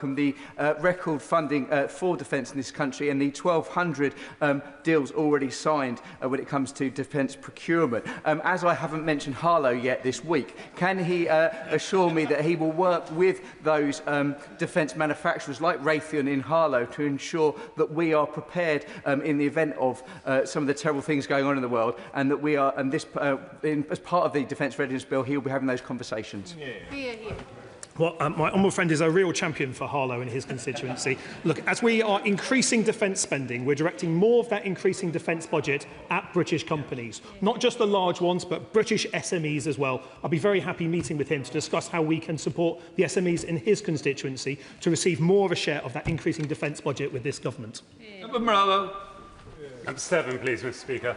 the record funding for defence in this country and the 1,200 deals already signed when it comes to defence procurement. As I haven't mentioned Harlow yet this week, can he assure me that he will work with those defence manufacturers like Raytheon in Harlow to ensure that we are prepared in the event of some of the terrible things going on in the world, and that we are, and this, as part of the Defence Readiness Bill, he will be having those conversations? Yeah. Well, my honourable friend is a real champion for Harlow and his constituency. Look, as we are increasing defence spending, we're directing more of that increasing defence budget at British companies, not just the large ones, but British SMEs as well. I'll be very happy meeting with him to discuss how we can support the SMEs in his constituency to receive more of a share of that increasing defence budget with this government. Number Morello. Number 7, please, Mr. Speaker.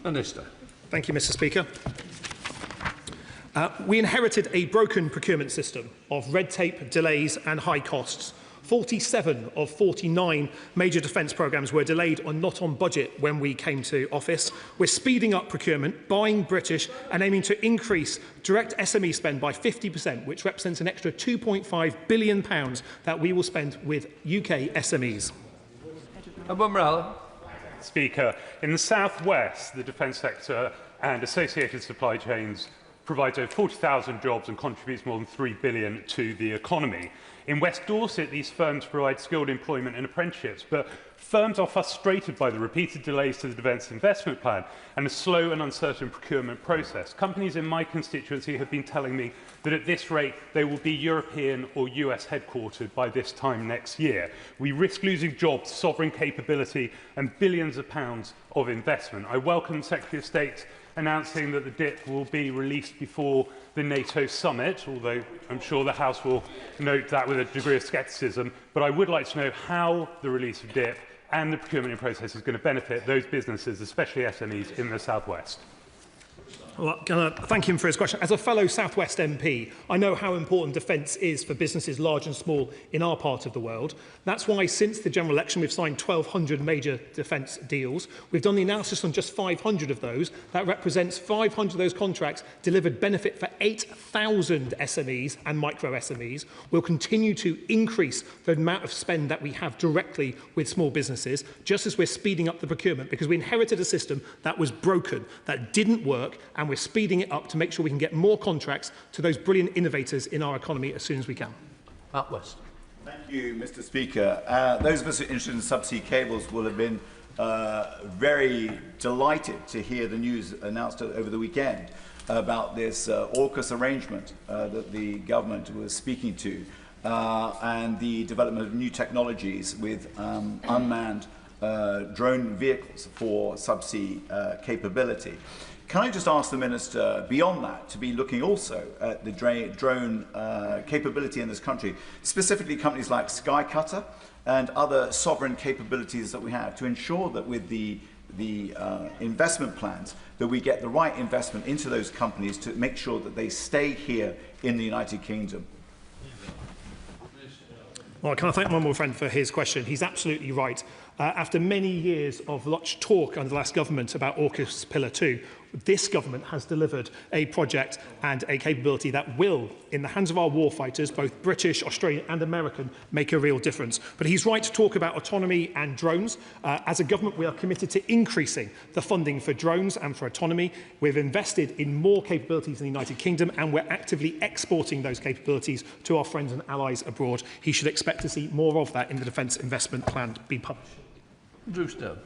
Minister. Thank you, Mr. Speaker. We inherited a broken procurement system of red tape, delays and high costs. 47 of 49 major defence programmes were delayed or not on budget when we came to office. We're speeding up procurement, buying British and aiming to increase direct SME spend by 50%, which represents an extra £2.5 billion that we will spend with UK SMEs. Number Morello. Speaker, in the South West, the defence sector and associated supply chains provides over 40,000 jobs and contributes more than £3 billion to the economy. In West Dorset, these firms provide skilled employment and apprenticeships, but firms are frustrated by the repeated delays to the Defence Investment Plan and a slow and uncertain procurement process. Companies in my constituency have been telling me that at this rate they will be European or US headquartered by this time next year. We risk losing jobs, sovereign capability and billions of pounds of investment. I welcome the Secretary of State announcing that the DIP will be released before the NATO summit, although I'm sure the House will note that with a degree of scepticism. But I would like to know how the release of DIP and the procurement process is going to benefit those businesses, especially SMEs, in the South West. Well, can I thank him for his question. As a fellow South West MP, I know how important defence is for businesses large and small in our part of the world. That's why since the general election we've signed 1,200 major defence deals. We've done the analysis on just 500 of those. That represents 500 of those contracts delivered benefit for 8,000 SMEs and micro SMEs. We'll continue to increase the amount of spend that we have directly with small businesses, just as we're speeding up the procurement, because we inherited a system that was broken, that didn't work, and we're speeding it up to make sure we can get more contracts to those brilliant innovators in our economy as soon as we can. Matt West. Thank you, Mr. Speaker. Those of us who are interested in subsea cables will have been very delighted to hear the news announced over the weekend about this AUKUS arrangement that the government was speaking to and the development of new technologies with unmanned drone vehicles for subsea capability. Can I just ask the Minister, beyond that, to be looking also at the drone capability in this country, specifically companies like Skycutter and other sovereign capabilities that we have, to ensure that with the investment plans, that we get the right investment into those companies to make sure that they stay here in the United Kingdom? Well, can I thank my honourable friend for his question? He's absolutely right. After many years of much talk under the last government about AUKUS Pillar 2, this government has delivered a project and a capability that will, in the hands of our warfighters, both British, Australian and American, make a real difference. But he's right to talk about autonomy and drones. As a government, we are committed to increasing the funding for drones and for autonomy. We've invested in more capabilities in the United Kingdom, and we're actively exporting those capabilities to our friends and allies abroad. He should expect to see more of that in the Defence Investment Plan be published. Drew Stone.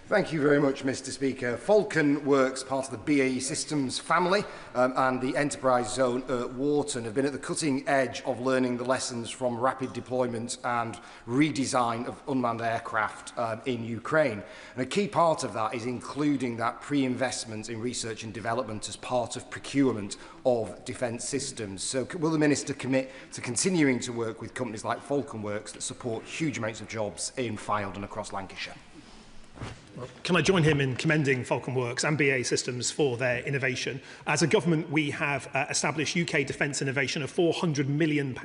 Thank you very much, Mr. Speaker. Falcon Works, part of the BAE Systems family, and the Enterprise Zone at Wharton have been at the cutting edge of learning the lessons from rapid deployment and redesign of unmanned aircraft in Ukraine. And a key part of that is including that pre-investment in research and development as part of procurement of defence systems. So will the Minister commit to continuing to work with companies like Falcon Works that support huge amounts of jobs in Fylde and across Lancashire? Can I join him in commending Falcon Works and BAE Systems for their innovation? As a government, we have established UK defence innovation, a £400 million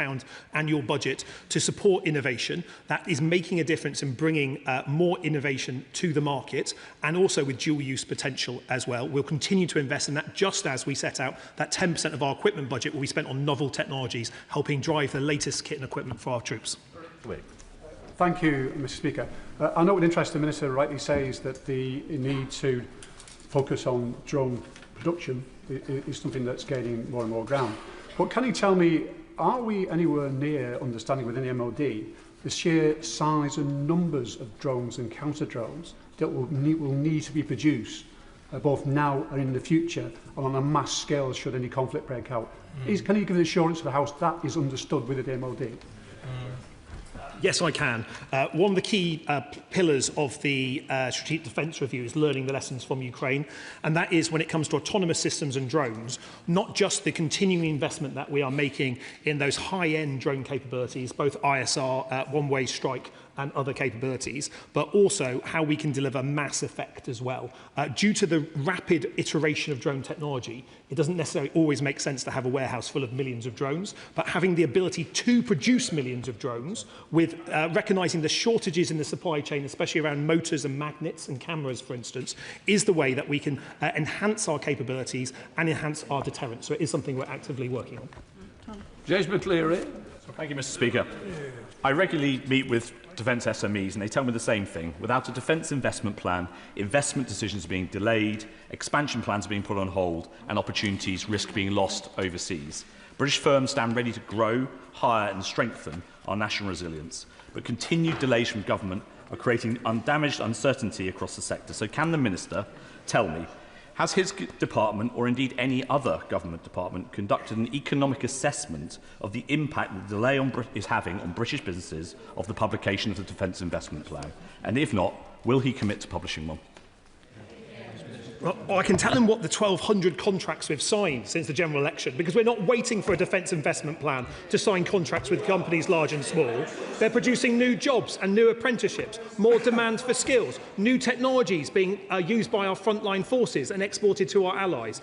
annual budget to support innovation. That is making a difference in bringing more innovation to the market, and also with dual-use potential as well. We'll continue to invest in that, just as we set out that 10% of our equipment budget will be spent on novel technologies, helping drive the latest kit and equipment for our troops. Thank you, Mr. Speaker. I know with interest the Minister rightly says that the need to focus on drone production is something that's gaining more and more ground. But can you tell me, are we anywhere near understanding within the MOD the sheer size and numbers of drones and counter-drones that will need to be produced both now and in the future and on a mass scale should any conflict break out? Can you give an assurance of how that is understood within the MOD? Yes, I can. One of the key pillars of the Strategic Defence Review is learning the lessons from Ukraine, and that is when it comes to autonomous systems and drones, not just the continuing investment that we are making in those high-end drone capabilities, both ISR, one-way strike and other capabilities, but also how we can deliver mass effect as well. Due to the rapid iteration of drone technology, it doesn't necessarily always make sense to have a warehouse full of millions of drones, but having the ability to produce millions of drones with recognising the shortages in the supply chain, especially around motors and magnets and cameras, for instance, is the way that we can enhance our capabilities and enhance our deterrence. So it is something we're actively working on. James McLeary. Thank you, Mr. Speaker. I regularly meet with defence SMEs and they tell me the same thing. Without a defence investment plan, investment decisions are being delayed, expansion plans are being put on hold and opportunities risk being lost overseas. British firms stand ready to grow, hire and strengthen our national resilience, but continued delays from government are creating undamaged uncertainty across the sector. So can the Minister tell me, has his department, or indeed any other government department, conducted an economic assessment of the impact the delay is having on British businesses of the publication of the Defence Investment Plan? And if not, will he commit to publishing one? Well, I can tell him what the 1,200 contracts we've signed since the general election, because we're not waiting for a defence investment plan to sign contracts with companies large and small. They're producing new jobs and new apprenticeships, more demand for skills, new technologies being used by our frontline forces and exported to our allies.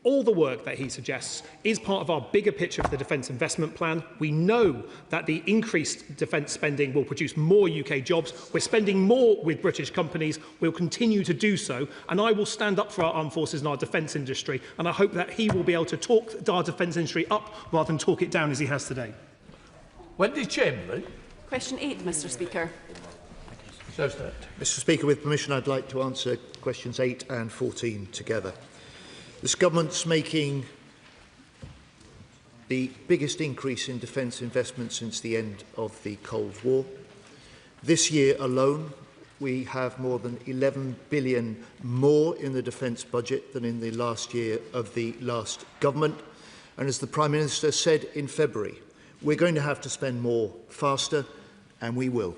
All the work that he suggests is part of our bigger picture for the Defence Investment Plan. We know that the increased defence spending will produce more UK jobs. We're spending more with British companies. We'll continue to do so. And I will stand up for our armed forces and our defence industry. And I hope that he will be able to talk our defence industry up rather than talk it down as he has today. Wendy Chamberlain. Question 8, Mr. Speaker. Mr. Speaker, with permission, I'd like to answer questions 8 and 14 together. This government's making the biggest increase in defence investment since the end of the Cold War. This year alone, we have more than 11 billion more in the defence budget than in the last year of the last government. And as the Prime Minister said in February, we're going to have to spend more faster, and we will.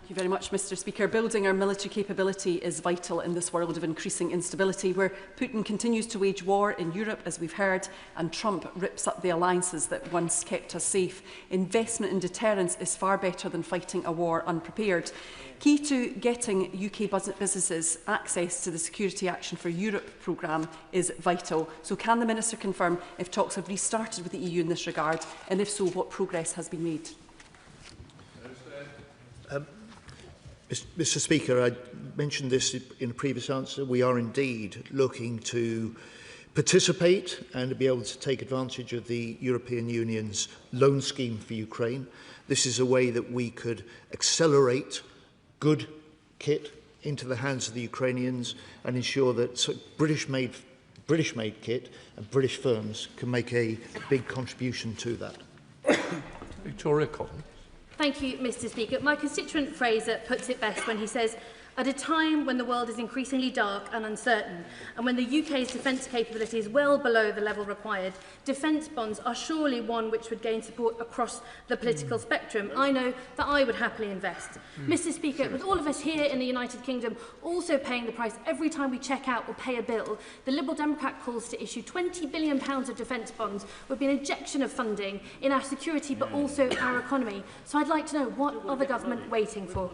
Thank you very much, Mr. Speaker. Building our military capability is vital in this world of increasing instability, where Putin continues to wage war in Europe, as we've heard, and Trump rips up the alliances that once kept us safe. Investment in deterrence is far better than fighting a war unprepared. Key to getting UK businesses access to the Security Action for Europe programme is vital. So can the Minister confirm if talks have restarted with the EU in this regard, and if so, what progress has been made? Mr. Speaker, I mentioned this in a previous answer. We are indeed looking to participate and to be able to take advantage of the European Union's loan scheme for Ukraine. This is a way that we could accelerate good kit into the hands of the Ukrainians and ensure that British-made kit and British firms can make a big contribution to that. Victoria Collins. Thank you, Mr. Speaker. My constituent Fraser puts it best when he says, At a time when the world is increasingly dark and uncertain, and when the UK's defence capability is well below the level required, defence bonds are surely one which would gain support across the political spectrum. I know that I would happily invest. Mr. Speaker, with all of us here in the United Kingdom also paying the price every time we check out or pay a bill, the Liberal Democrat calls to issue £20 billion of defence bonds would be an injection of funding in our security but also our economy. So I'd like to know, what are the government waiting for?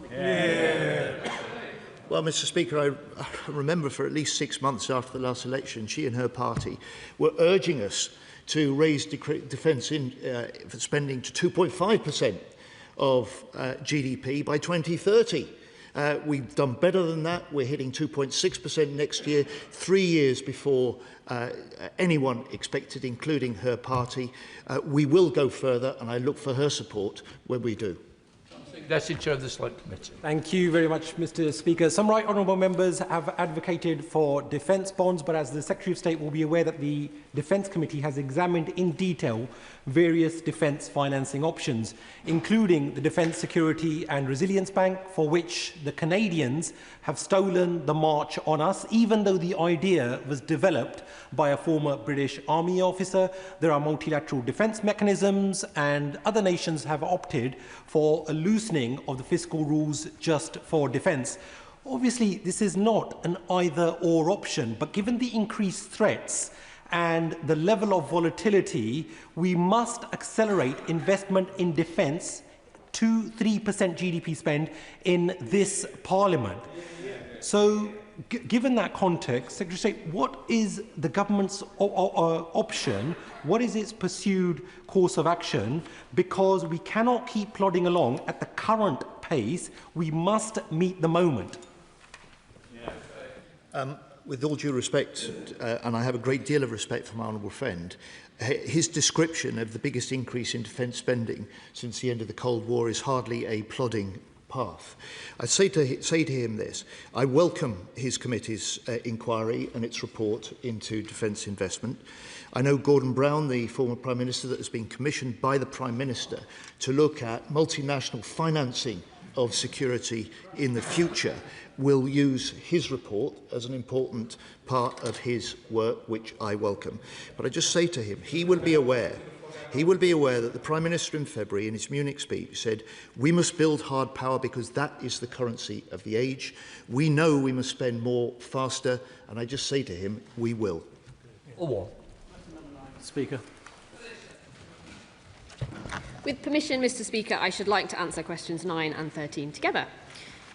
Well, Mr. Speaker, I remember for at least 6 months after the last election, she and her party were urging us to raise defence spending to 2.5% of GDP by 2030. We've done better than that. We're hitting 2.6% next year, 3 years before anyone expected, including her party. We will go further, and I look for her support when we do. That's in charge of the Select Committee. Thank you very much, Mr. Speaker. Some right honourable members have advocated for defence bonds, but as the Secretary of State will be aware that the Defence Committee has examined in detail various defence financing options, including the Defence Security and Resilience Bank, for which the Canadians have stolen the march on us, even though the idea was developed by a former British Army officer. There are multilateral defence mechanisms, and other nations have opted for a loosening of the fiscal rules just for defence. Obviously, this is not an either-or option, but given the increased threats and the level of volatility, we must accelerate investment in defence to 3% GDP spend in this Parliament. So, given that context, Secretary of State, what is the government's option? What is its pursued course of action? Because we cannot keep plodding along at the current pace. We must meet the moment. With all due respect, and I have a great deal of respect for my honourable friend, his description of the biggest increase in defence spending since the end of the Cold War is hardly a plodding path. I say to him this: I welcome his committee's inquiry and its report into defence investment. I know Gordon Brown, the former Prime Minister, that has been commissioned by the Prime Minister to look at multinational financing of security in the future, will use his report as an important part of his work, which I welcome. But I just say to him, he will be aware that the Prime Minister in February in his Munich speech said, we must build hard power because that is the currency of the age. We know we must spend more faster, and I just say to him, we will. Speaker. With permission, Mr. Speaker, I should like to answer questions 9 and 13 together.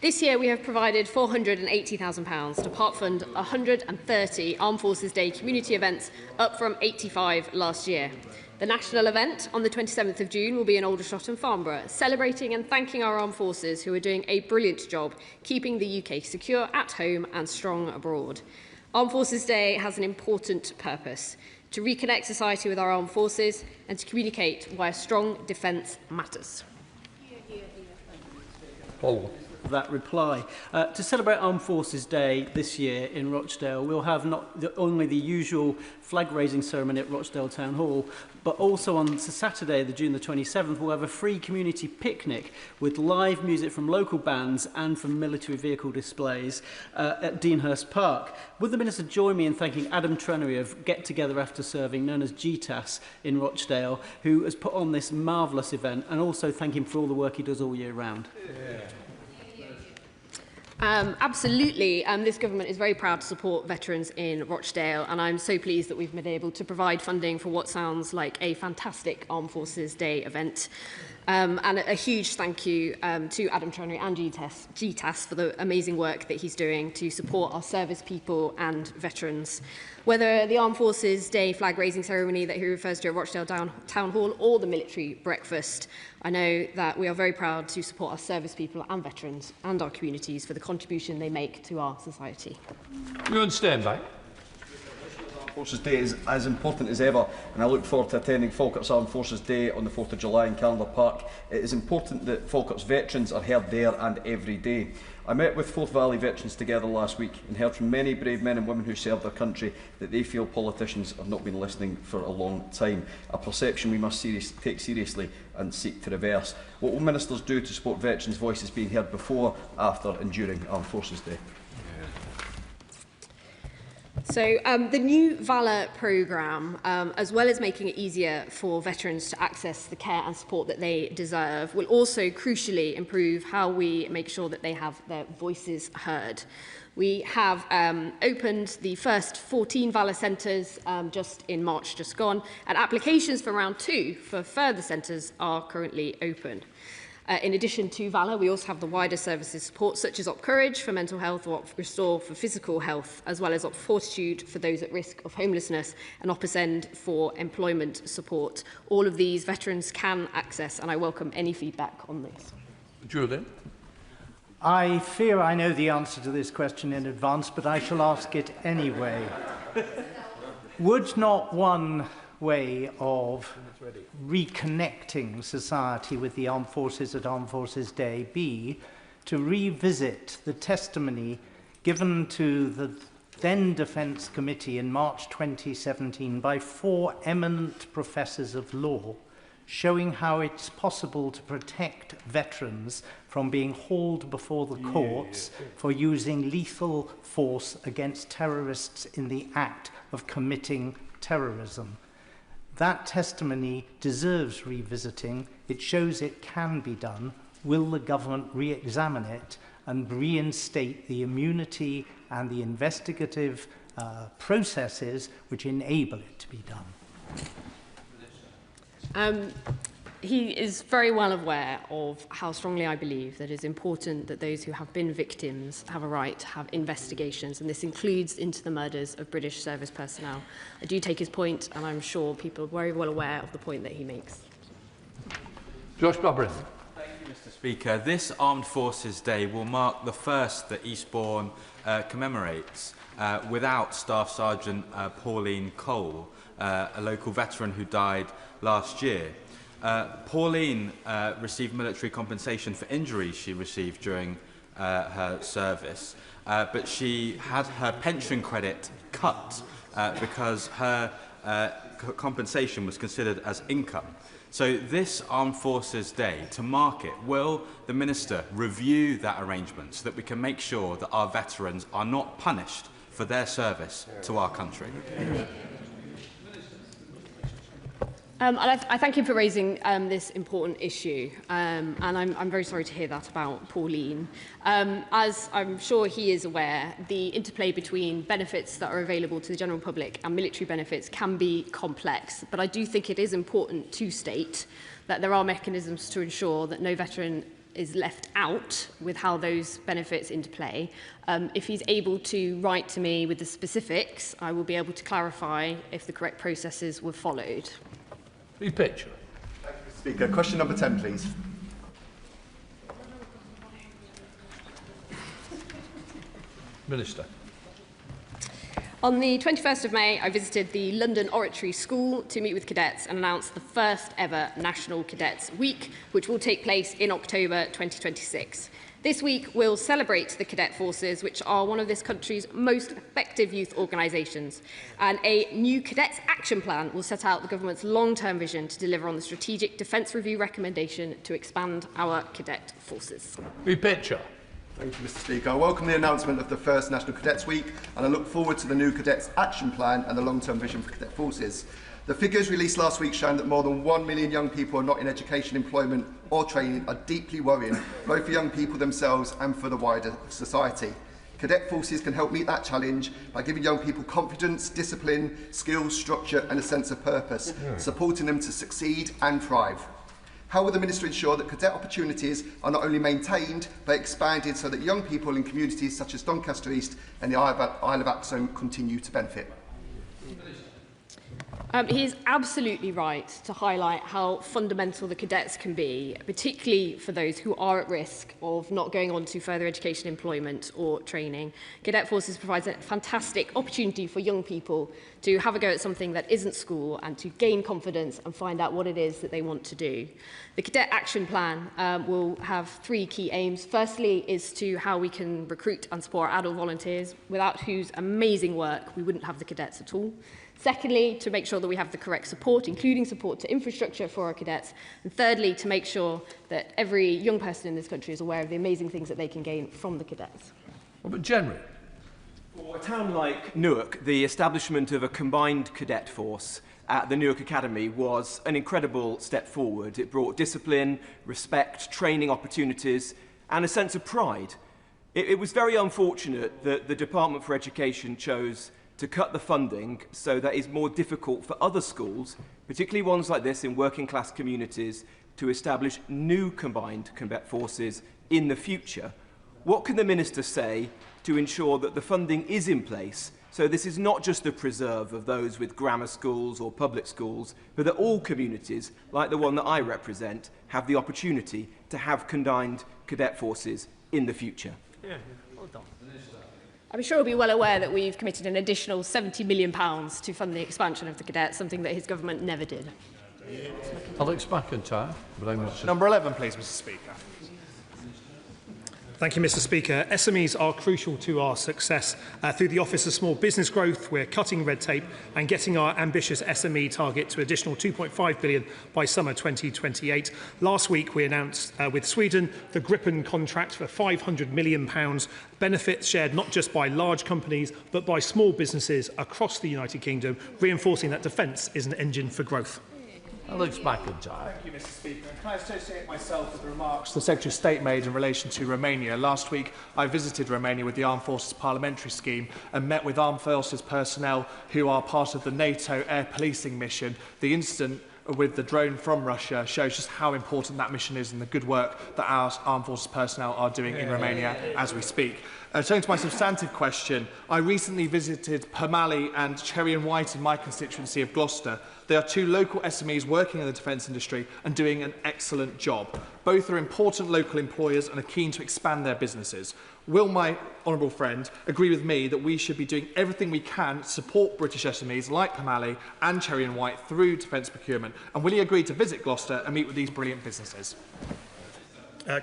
This year we have provided £480,000 to part-fund 130 Armed Forces Day community events, up from 85 last year. The national event on the 27th of June will be in Aldershot and Farnborough, celebrating and thanking our armed forces who are doing a brilliant job keeping the UK secure at home and strong abroad. Armed Forces Day has an important purpose: to reconnect society with our armed forces and to communicate why a strong defence matters. That reply. To celebrate Armed Forces Day this year in Rochdale, we'll have not only the usual flag-raising ceremony at Rochdale Town Hall, but also on Saturday, June the 27th, we'll have a free community picnic with live music from local bands and from military vehicle displays at Deanhurst Park. Would the Minister join me in thanking Adam Trenery of Get Together After Serving, known as GTAS, in Rochdale, who has put on this marvellous event, and also thank him for all the work he does all year round? Absolutely. This government is very proud to support veterans in Rochdale, and I'm so pleased that we've been able to provide funding for what sounds like a fantastic Armed Forces Day event. And a huge thank you to Adam Trenery and GTAS for the amazing work that he's doing to support our service people and veterans. Whether the Armed Forces Day flag-raising ceremony that he refers to at Rochdale Town Hall or the military breakfast, I know that we are very proud to support our service people and veterans and our communities for the contribution they make to our society. You on standby? Forces Day is as important as ever, and I look forward to attending Falkirk's Armed Forces Day on the 4th of July in Calendar Park. It is important that Falkirk's veterans are heard there and every day. I met with Forth Valley veterans together last week and heard from many brave men and women who served their country that they feel politicians have not been listening for a long time, a perception we must take seriously and seek to reverse. What will ministers do to support veterans' voices being heard before, after and during Armed Forces Day? So the new Valour programme, as well as making it easier for veterans to access the care and support that they deserve, will also crucially improve how we make sure that they have their voices heard. We have opened the first 14 Valour centres just in March just gone, and applications for round 2 for further centres are currently open. In addition to Valour, we also have the wider services support, such as Op Courage for mental health or Op Restore for physical health, as well as Op Fortitude for those at risk of homelessness and Op Ascend for employment support. All of these veterans can access, and I welcome any feedback on this. Julian? I fear I know the answer to this question in advance, but I shall ask it anyway. Would not one way of reconnecting society with the armed forces at Armed Forces Day be to revisit the testimony given to the then Defence Committee in March 2017 by 4 eminent professors of law, showing how it's possible to protect veterans from being hauled before the courts for using lethal force against terrorists in the act of committing terrorism? That testimony deserves revisiting. It shows it can be done. Will the government re-examine it and reinstate the immunity and the investigative processes which enable it to be done? He is very well aware of how strongly I believe that it is important that those who have been victims have a right to have investigations, and this includes into the murders of British service personnel. I do take his point, and I'm sure people are very well aware of the point that he makes. Josh Babrin. Thank you, Mr. Speaker. This Armed Forces Day will mark the first that Eastbourne commemorates without Staff Sergeant Pauline Cole, a local veteran who died last year. Pauline received military compensation for injuries she received during her service, but she had her pension credit cut because her compensation was considered as income. So this Armed Forces Day, to mark it, will the Minister review that arrangement so that we can make sure that our veterans are not punished for their service to our country? I thank him for raising this important issue, and I'm very sorry to hear that about Pauline. As I'm sure he is aware, the interplay between benefits that are available to the general public and military benefits can be complex, but I do think it is important to state that there are mechanisms to ensure that no veteran is left out with how those benefits interplay. If he's able to write to me with the specifics, I will be able to clarify if the correct processes were followed. Picture. Thank you, Mr. Speaker. Question number 10, please. Minister. On the 21st of May, I visited the London Oratory School to meet with cadets and announce the first ever National Cadets Week, which will take place in October 2026. This week will celebrate the cadet forces, which are one of this country's most effective youth organisations. And a new Cadets Action Plan will set out the government's long-term vision to deliver on the Strategic Defence Review recommendation to expand our cadet forces. Picture. Thank you, Mr. Speaker. I welcome the announcement of the first National Cadets Week, and I look forward to the new Cadets Action Plan and the long-term vision for cadet forces. The figures released last week showing that more than 1 million young people are not in education, employment or training are deeply worrying, both for young people themselves and for the wider society. Cadet forces can help meet that challenge by giving young people confidence, discipline, skills, structure and a sense of purpose, supporting them to succeed and thrive. How will the Minister ensure that cadet opportunities are not only maintained but expanded so that young people in communities such as Doncaster East and the Isle of Axholme continue to benefit? He is absolutely right to highlight how fundamental the cadets can be, particularly for those who are at risk of not going on to further education, employment or training. Cadet Forces provides a fantastic opportunity for young people to have a go at something that isn't school and to gain confidence and find out what it is that they want to do. The Cadet Action Plan will have 3 key aims. Firstly is to how we can recruit and support adult volunteers, without whose amazing work we wouldn't have the cadets at all. Secondly, to make sure that we have the correct support, including support to infrastructure for our cadets. And thirdly, to make sure that every young person in this country is aware of the amazing things that they can gain from the cadets. Robert Jenry. For a town like Newark, the establishment of a combined cadet force at the Newark Academy was an incredible step forward. It brought discipline, respect, training opportunities, and a sense of pride. It was very unfortunate that the Department for Education chose to cut the funding so that it's more difficult for other schools, particularly ones like this in working class communities, to establish new combined cadet forces in the future. What can the Minister say to ensure that the funding is in place, so this is not just a preserve of those with grammar schools or public schools, but that all communities, like the one that I represent, have the opportunity to have combined cadet forces in the future? Yeah, well done. I'm sure he'll be well aware that we've committed an additional £70 million to fund the expansion of the cadets, something that his government never did. Alex McIntyre. Number 11, please, Mr. Speaker. Thank you, Mr. Speaker. SMEs are crucial to our success. Through the Office of Small Business Growth, we're cutting red tape and getting our ambitious SME target to additional £2.5 billion by summer 2028. Last week, we announced with Sweden the Gripen contract for £500 million, benefits shared not just by large companies, but by small businesses across the United Kingdom, reinforcing that defence is an engine for growth. Alex McIntyre. Thank you, Mr. Speaker. Can I associate myself with the remarks the Secretary of State made in relation to Romania? Last week, I visited Romania with the Armed Forces Parliamentary Scheme and met with Armed Forces personnel who are part of the NATO air policing mission. The incident with the drone from Russia shows just how important that mission is and the good work that our Armed Forces personnel are doing in Romania as we speak. Turning to my substantive question, I recently visited Permally and Cherry and White in my constituency of Gloucester. They are 2 local SMEs working in the defence industry and doing an excellent job. Both are important local employers and are keen to expand their businesses. Will my honourable friend agree with me that we should be doing everything we can to support British SMEs like Permally and Cherry and White through defence procurement? And will he agree to visit Gloucester and meet with these brilliant businesses?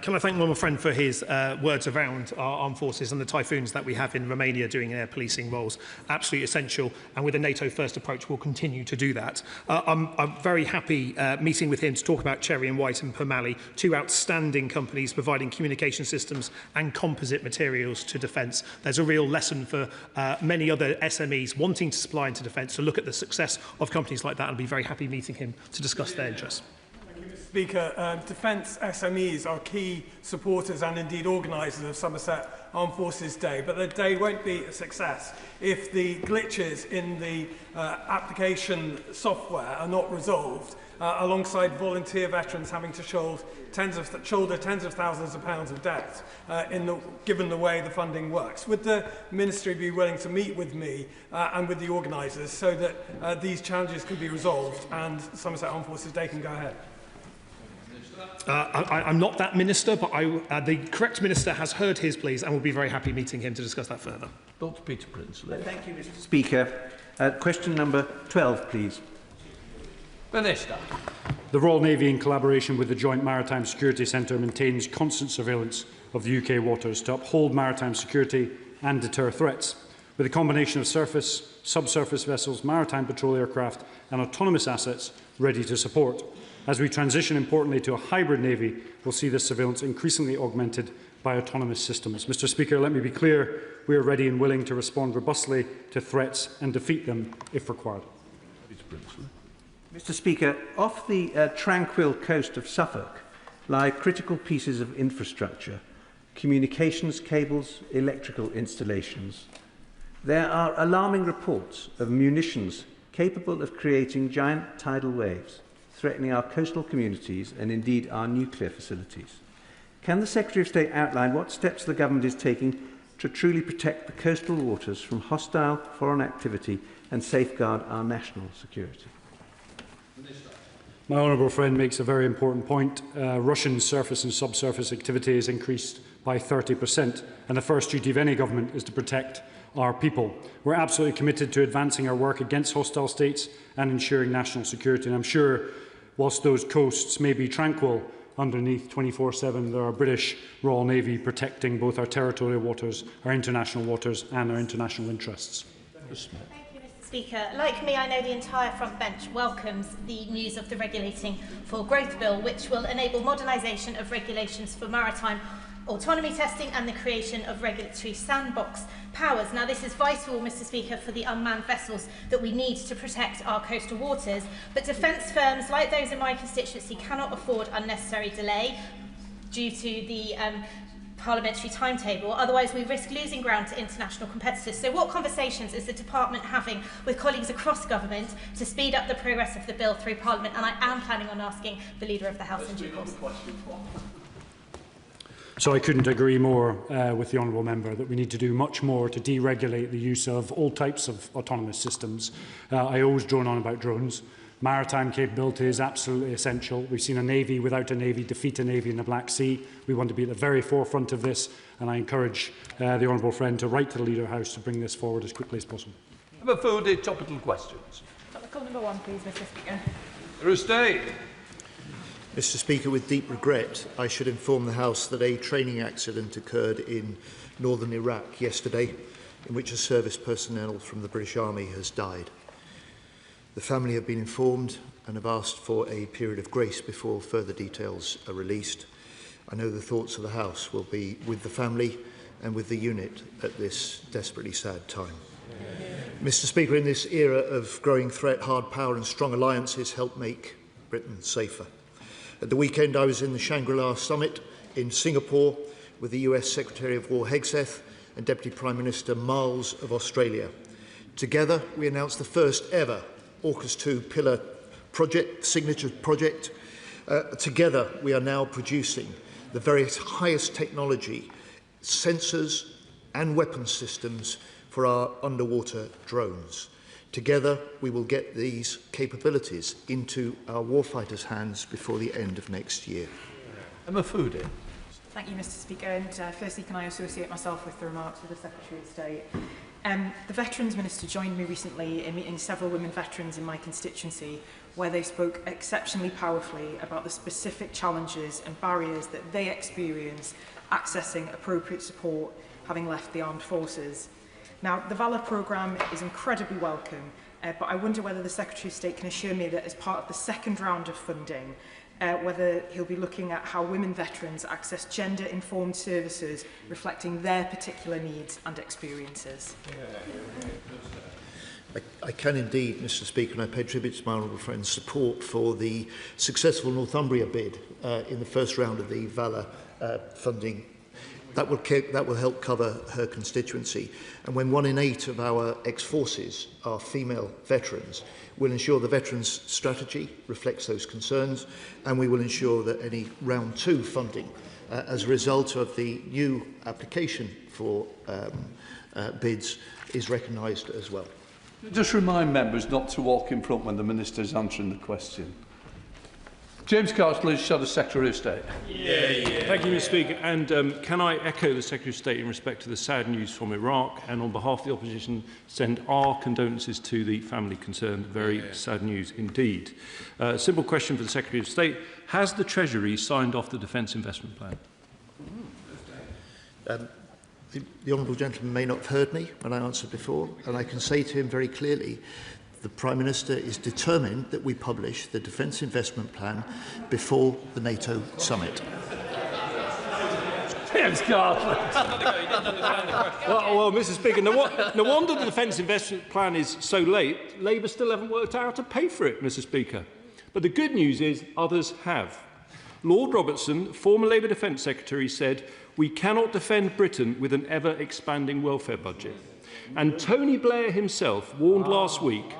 Can I thank my friend for his words around our armed forces and the typhoons that we have in Romania doing air policing roles? Absolutely essential, and with a NATO-first approach, we'll continue to do that. I'm very happy meeting with him to talk about Cherry and White and Permally, 2 outstanding companies providing communication systems and composite materials to defence. There's a real lesson for many other SMEs wanting to supply into defence to look at the success of companies like that. I'll be very happy meeting him to discuss their interests. Speaker, defence SMEs are key supporters and indeed organisers of Somerset Armed Forces Day, but the day won't be a success if the glitches in the application software are not resolved, alongside volunteer veterans having to shoulder tens of thousands of pounds of debt given the way the funding works. Would the Ministry be willing to meet with me and with the organisers so that these challenges can be resolved and Somerset Armed Forces Day can go ahead? I'm not that minister, but the correct minister has heard his pleas and will be very happy meeting him to discuss that further. Dr. Peter Prinsley. Thank you, Mr. Speaker. Question number 12, please. Minister. The Royal Navy, in collaboration with the Joint Maritime Security Centre, maintains constant surveillance of the UK waters to uphold maritime security and deter threats. With a combination of surface, subsurface vessels, maritime patrol aircraft and autonomous assets ready to support. As we transition, importantly, to a hybrid Navy, we'll see this surveillance increasingly augmented by autonomous systems. Mr. Speaker, let me be clear, we are ready and willing to respond robustly to threats and defeat them if required. Mr. Speaker, off the tranquil coast of Suffolk lie critical pieces of infrastructure, communications cables, electrical installations. There are alarming reports of munitions capable of creating giant tidal waves, threatening our coastal communities and indeed our nuclear facilities. Can the Secretary of State outline what steps the government is taking to truly protect the coastal waters from hostile foreign activity and safeguard our national security? My honourable friend makes a very important point. Russian surface and subsurface activity has increased by 30%, and the first duty of any government is to protect our people. We're absolutely committed to advancing our work against hostile states and ensuring national security. And I'm sure, whilst those coasts may be tranquil, underneath 24/7, there are British Royal Navy protecting both our territorial waters, our international waters and our international interests. Speaker, like me, I know the entire front bench welcomes the news of the Regulating for Growth Bill, which will enable modernisation of regulations for maritime autonomy testing and the creation of regulatory sandbox powers. Now, this is vital, Mr. Speaker, for the unmanned vessels that we need to protect our coastal waters. But defence firms, like those in my constituency, cannot afford unnecessary delay due to the parliamentary timetable. Otherwise, we risk losing ground to international competitors. So what conversations is the Department having with colleagues across government to speed up the progress of the bill through Parliament? And I am planning on asking the Leader of the House in due course. So I couldn't agree more with the honourable member that we need to do much more to deregulate the use of all types of autonomous systems. I always drone on about drones. Maritime capability is absolutely essential. We've seen a navy without a navy defeat a navy in the Black Sea. We want to be at the very forefront of this, and I encourage the honourable friend to write to the Leader of the House to bring this forward as quickly as possible. Number 4, topical questions. Topical number 1, please, Mr. Speaker. Roustet. Mr. Speaker, with deep regret, I should inform the House that a training accident occurred in northern Iraq yesterday, in which a service personnel from the British Army has died. The family have been informed and have asked for a period of grace before further details are released. I know the thoughts of the House will be with the family and with the unit at this desperately sad time. Mr. Speaker, in this era of growing threat, hard power and strong alliances help make Britain safer. At the weekend, I was in the Shangri-La Summit in Singapore with the US Secretary of War Hegseth and Deputy Prime Minister Miles of Australia. Together, we announced the first ever AUKUS 2 pillar project, signature project. Together, we are now producing the very highest technology, sensors and weapon systems for our underwater drones. Together, we will get these capabilities into our warfighters' hands before the end of next year. Emma Foodie. Thank you, Mr. Speaker. And firstly, can I associate myself with the remarks of the Secretary of State? The Veterans Minister joined me recently in meeting several women veterans in my constituency, where they spoke exceptionally powerfully about the specific challenges and barriers that they experience accessing appropriate support having left the armed forces. Now, the Valour programme is incredibly welcome, but I wonder whether the Secretary of State can assure me that as part of the second round of funding, whether he'll be looking at how women veterans access gender-informed services reflecting their particular needs and experiences. I can indeed, Mr. Speaker, and I pay tribute to my honourable friend's support for the successful Northumbria bid in the first round of the Valour funding. That will help cover her constituency. And when 1 in 8 of our ex-forces are female veterans, we'll ensure the veterans' strategy reflects those concerns, and we will ensure that any round 2 funding, as a result of the new application for bids, is recognised as well. Just remind members not to walk in front when the Minister is answering the question. James Cartledge, Shadow Secretary of State. Thank you, Mr. Speaker. And can I echo the Secretary of State in respect to the sad news from Iraq, and on behalf of the opposition, send our condolences to the family concerned. Very sad news indeed. Simple question for the Secretary of State. Has the Treasury signed off the Defence Investment Plan? The honourable gentleman may not have heard me when I answered before, and I can say to him very clearly, the Prime Minister is determined that we publish the Defence Investment Plan before the NATO summit. James Cartledge. Well, Mr. Speaker, no wonder the Defence Investment Plan is so late. Labour still haven't worked out how to pay for it, Mr. Speaker. But the good news is others have. Lord Robertson, former Labour Defence Secretary, said, "We cannot defend Britain with an ever-expanding welfare budget." And Tony Blair himself warned last week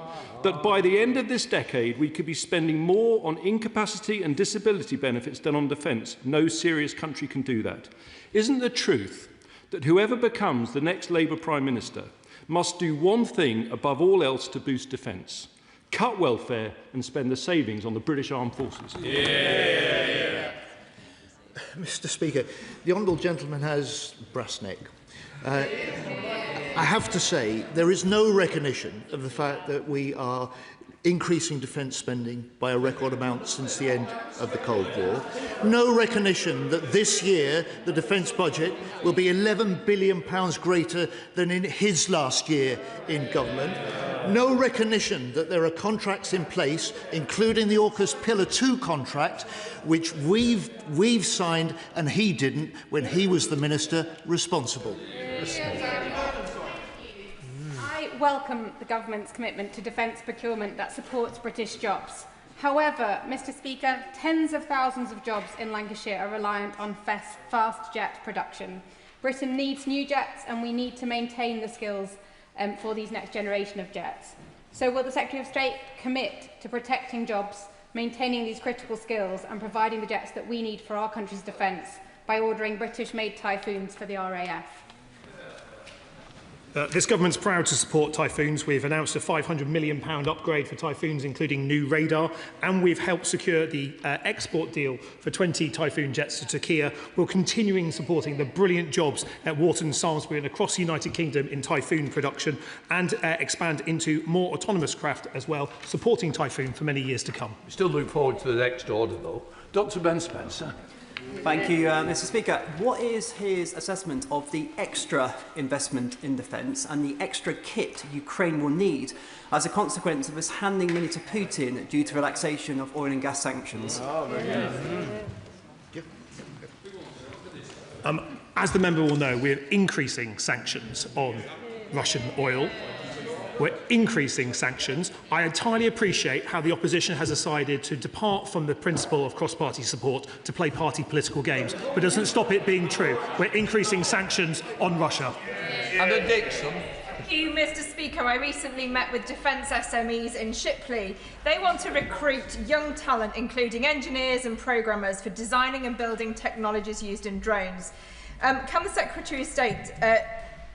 that by the end of this decade, we could be spending more on incapacity and disability benefits than on defence. No serious country can do that. Isn't the truth that whoever becomes the next Labour Prime Minister must do one thing above all else to boost defence? cut welfare and spend the savings on the British Armed Forces. Mr. Speaker, the honourable gentleman has brass neck. I have to say, there is no recognition of the fact that we are increasing defence spending by a record amount since the end of the Cold War. No recognition that this year the defence budget will be £11 billion greater than in his last year in government. No recognition that there are contracts in place, including the AUKUS Pillar 2 contract, which we've signed and he didn't when he was the minister responsible. I welcome the government's commitment to defence procurement that supports British jobs. However, Mr. Speaker, tens of thousands of jobs in Lancashire are reliant on fast jet production. Britain needs new jets and we need to maintain the skills for these next generation of jets. So will the Secretary of State commit to protecting jobs, maintaining these critical skills and providing the jets that we need for our country's defence by ordering British-made Typhoons for the RAF? This government's proud to support Typhoons. We've announced a £500 million upgrade for Typhoons, including new radar, and we've helped secure the export deal for 20 Typhoon jets to Turkey. We're continuing supporting the brilliant jobs at Wharton, Salisbury and across the United Kingdom in Typhoon production and expand into more autonomous craft as well, supporting Typhoon for many years to come. We still look forward to the next order, though. Dr Ben Spencer. Thank you, Mr. Speaker. What is his assessment of the extra investment in defence and the extra kit Ukraine will need as a consequence of us handing money to Putin due to relaxation of oil and gas sanctions? As the member will know, we're increasing sanctions on Russian oil. We're increasing sanctions. I entirely appreciate how the opposition has decided to depart from the principle of cross-party support to play party political games, but doesn't stop it being true. We're increasing sanctions on Russia. And a Dixon. Thank you, Mr. Speaker. I recently met with defence SMEs in Shipley. They want to recruit young talent, including engineers and programmers, for designing and building technologies used in drones. Can the Secretary of State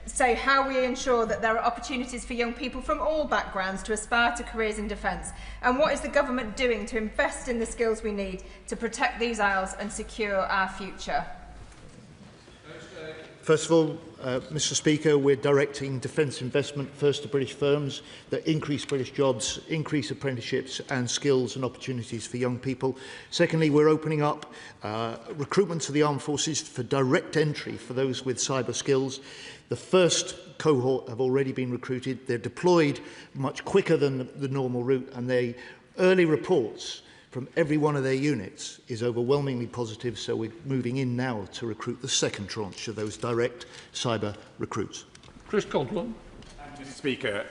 say how we ensure that there are opportunities for young people from all backgrounds to aspire to careers in defence? And what is the government doing to invest in the skills we need to protect these isles and secure our future? First of all, Mr. Speaker, we're directing defence investment first to British firms that increase British jobs, increase apprenticeships and skills and opportunities for young people. Secondly, we're opening up recruitment to the armed forces for direct entry for those with cyber skills. The first cohort have already been recruited. They're deployed much quicker than the normal route, and the early reports from every one of their units is overwhelmingly positive, so we're moving in now to recruit the second tranche of those direct cyber recruits. Chris Caldwell. Mr. Speaker,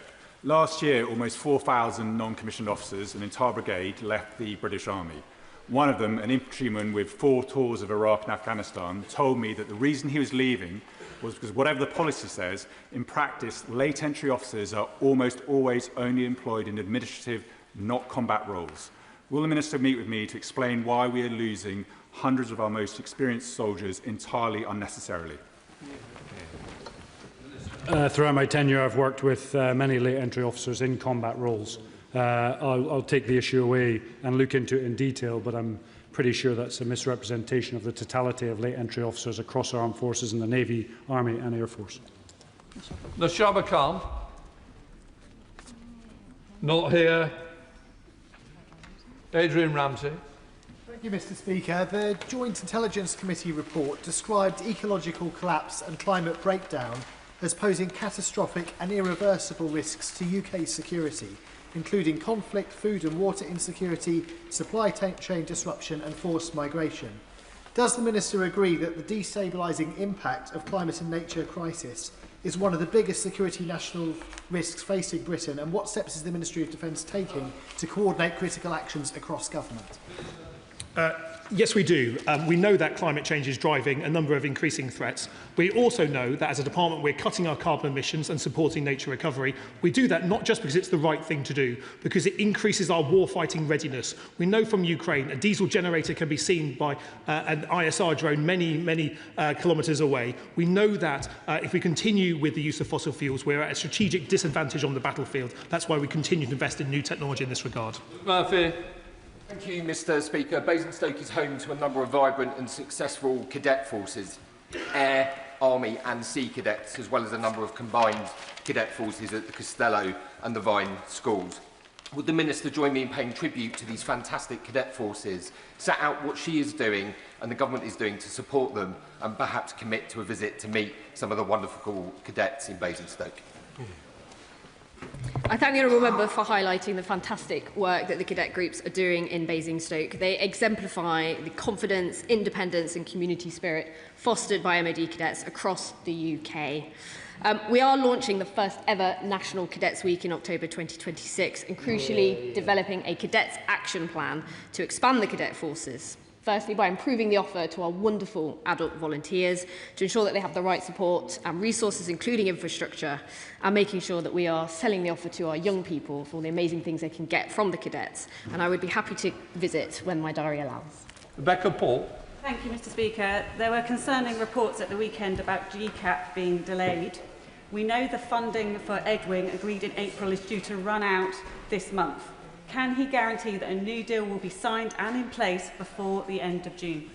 last year almost 4,000 non-commissioned officers, an entire brigade, left the British Army. One of them, an infantryman with 4 tours of Iraq and Afghanistan, told me that the reason he was leaving was because whatever the policy says, in practice, late entry officers are almost always only employed in administrative, not combat roles. Will the Minister meet with me to explain why we are losing hundreds of our most experienced soldiers entirely unnecessarily? Throughout my tenure, I've worked with many late entry officers in combat roles. I'll take the issue away and look into it in detail, but I'm pretty sure that's a misrepresentation of the totality of late entry officers across our armed forces in the Navy, Army and Air Force. Nashaba Khan. Not here. Adrian Ramsey. Thank you, Mr. Speaker. The Joint Intelligence Committee report described ecological collapse and climate breakdown as posing catastrophic and irreversible risks to UK security, including conflict, food and water insecurity, supply chain disruption and forced migration. Does the Minister agree that the destabilising impact of climate and nature crisis is one of the biggest security national risks facing Britain, and what steps is the Ministry of Defence taking to coordinate critical actions across government? Yes, we do. We know that climate change is driving a number of increasing threats. We also know that as a department we're cutting our carbon emissions and supporting nature recovery. We do that not just because it's the right thing to do, because it increases our war-fighting readiness. We know from Ukraine a diesel generator can be seen by an ISR drone many kilometres away. We know that if we continue with the use of fossil fuels, we're at a strategic disadvantage on the battlefield. That's why we continue to invest in new technology in this regard. Murphy. Thank you, Mr. Speaker. Basingstoke is home to a number of vibrant and successful cadet forces, air, army and sea cadets, as well as a number of combined cadet forces at the Costello and the Vine schools. Would the Minister join me in paying tribute to these fantastic cadet forces, set out what she is doing and the government is doing to support them, and perhaps commit to a visit to meet some of the wonderful cadets in Basingstoke? I thank the honourable member for highlighting the fantastic work that the cadet groups are doing in Basingstoke. They exemplify the confidence, independence and community spirit fostered by MOD cadets across the UK. We are launching the first ever National Cadets Week in October 2026 and crucially developing a Cadets Action Plan to expand the cadet forces. Firstly, by improving the offer to our wonderful adult volunteers to ensure that they have the right support and resources, including infrastructure, and making sure that we are selling the offer to our young people for all the amazing things they can get from the cadets. And I would be happy to visit when my diary allows. Rebecca Paul. Thank you, Mr. Speaker. There were concerning reports at the weekend about GCAP being delayed. We know the funding for Edwing agreed in April is due to run out this month. Can he guarantee that a new deal will be signed and in place before the end of June?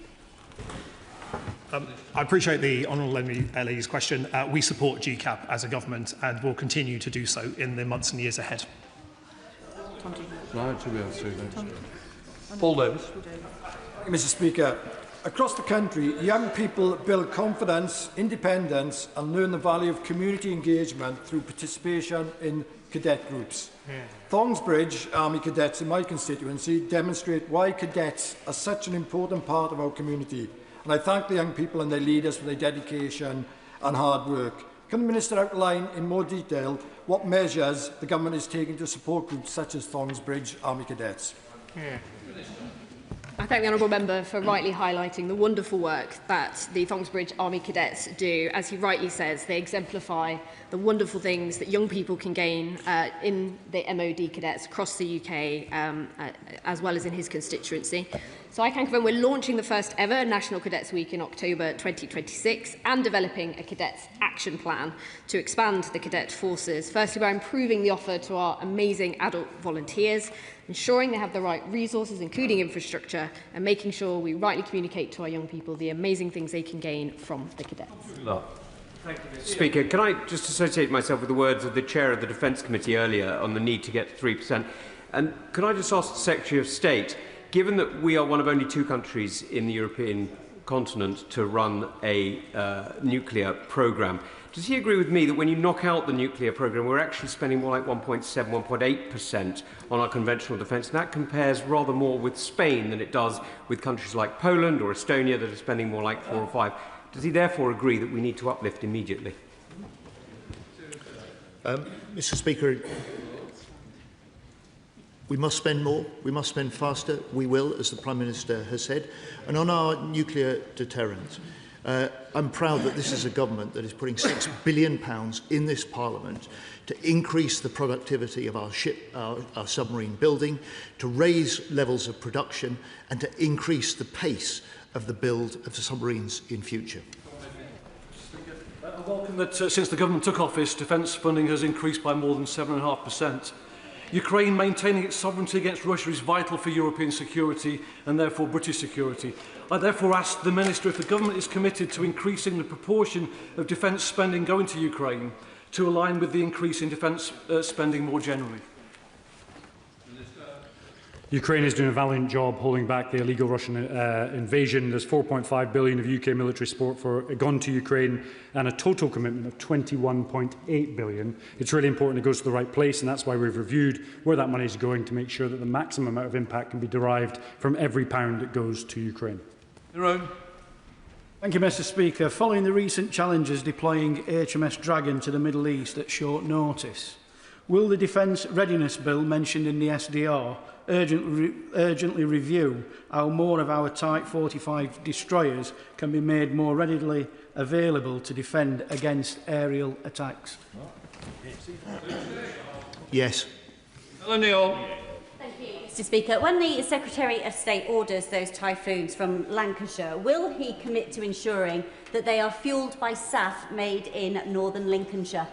I appreciate the honourable lady's question. We support GCAP as a government and will continue to do so in the months and years ahead. Paul Davis. Thank you, Mr. Speaker. Across the country, young people build confidence, independence and learn the value of community engagement through participation in cadet groups. Thongsbridge Army cadets in my constituency demonstrate why cadets are such an important part of our community, and I thank the young people and their leaders for their dedication and hard work. Can the Minister outline in more detail what measures the government is taking to support groups such as Thongsbridge Army cadets? I thank the honourable member for rightly highlighting the wonderful work that the Thongsbridge Army cadets do. As he rightly says, they exemplify the wonderful things that young people can gain in the MOD cadets across the UK, as well as in his constituency. So I can confirm we're launching the first ever National Cadets Week in October 2026 and developing a Cadets Action Plan to expand the cadet forces, firstly by improving the offer to our amazing adult volunteers, ensuring they have the right resources, including infrastructure, and making sure we rightly communicate to our young people the amazing things they can gain from the cadets. Thank you, Mr. Speaker. Can I just associate myself with the words of the Chair of the Defence Committee earlier on the need to get to 3%? And can I just ask the Secretary of State, given that we are one of only 2 countries in the European continent to run a nuclear programme, does he agree with me that when you knock out the nuclear programme, we're actually spending more like 1.7, 1.8% on our conventional defence? And that compares rather more with Spain than it does with countries like Poland or Estonia that are spending more like 4 or 5. Does he therefore agree that we need to uplift immediately? Mr. Speaker, we must spend more, we must spend faster, we will, as the Prime Minister has said. And on our nuclear deterrent, I'm proud that this is a government that is putting £6 billion in this Parliament to increase the productivity of our submarine building, to raise levels of production and to increase the pace of the build of the submarines in future. I welcome that since the government took office, defence funding has increased by more than 7.5%. Ukraine maintaining its sovereignty against Russia is vital for European security and therefore British security. I therefore ask the Minister if the government is committed to increasing the proportion of defence spending going to Ukraine to align with the increase in defence spending more generally. Ukraine is doing a valiant job holding back the illegal Russian invasion. There's 4.5 billion of UK military support gone to Ukraine and a total commitment of 21.8 billion. It's really important it goes to the right place, and that's why we've reviewed where that money is going to make sure that the maximum amount of impact can be derived from every pound that goes to Ukraine. Thank you, Mr. Speaker. Following the recent challenges deploying HMS Dragon to the Middle East at short notice, Will the Defence Readiness Bill mentioned in the SDR urgently review how more of our Type 45 destroyers can be made more readily available to defend against aerial attacks? Yes. Neil. Thank you, Mr. Speaker. When the Secretary of State orders those typhoons from Lancashire, will he commit to ensuring that they are fuelled by SAF made in northern Lincolnshire?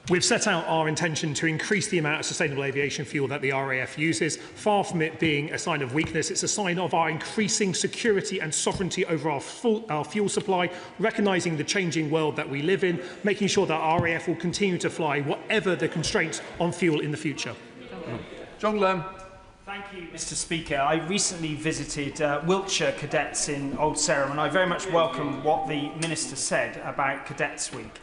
We've set out our intention to increase the amount of sustainable aviation fuel that the RAF uses. Far from it being a sign of weakness, it's a sign of our increasing security and sovereignty over our fuel supply, recognising the changing world that we live in, making sure that our RAF will continue to fly whatever the constraints on fuel in the future. John Lamb. Thank you, Mr. Speaker. I recently visited Wiltshire cadets in Old Sarum, and I very much welcome what the Minister said about Cadets Week.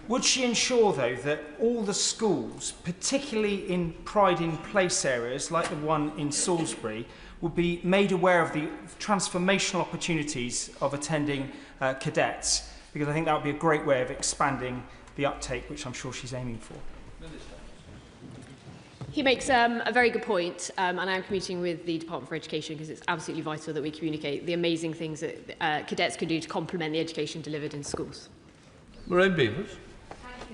Would she ensure, though, that all the schools, particularly in pride in place areas like the one in Salisbury, would be made aware of the transformational opportunities of attending cadets? Because I think that would be a great way of expanding the uptake, which I'm sure she's aiming for. He makes a very good point, and I'm commuting with the Department for Education because it's absolutely vital that we communicate the amazing things that cadets can do to complement the education delivered in schools. Lorraine Beavers.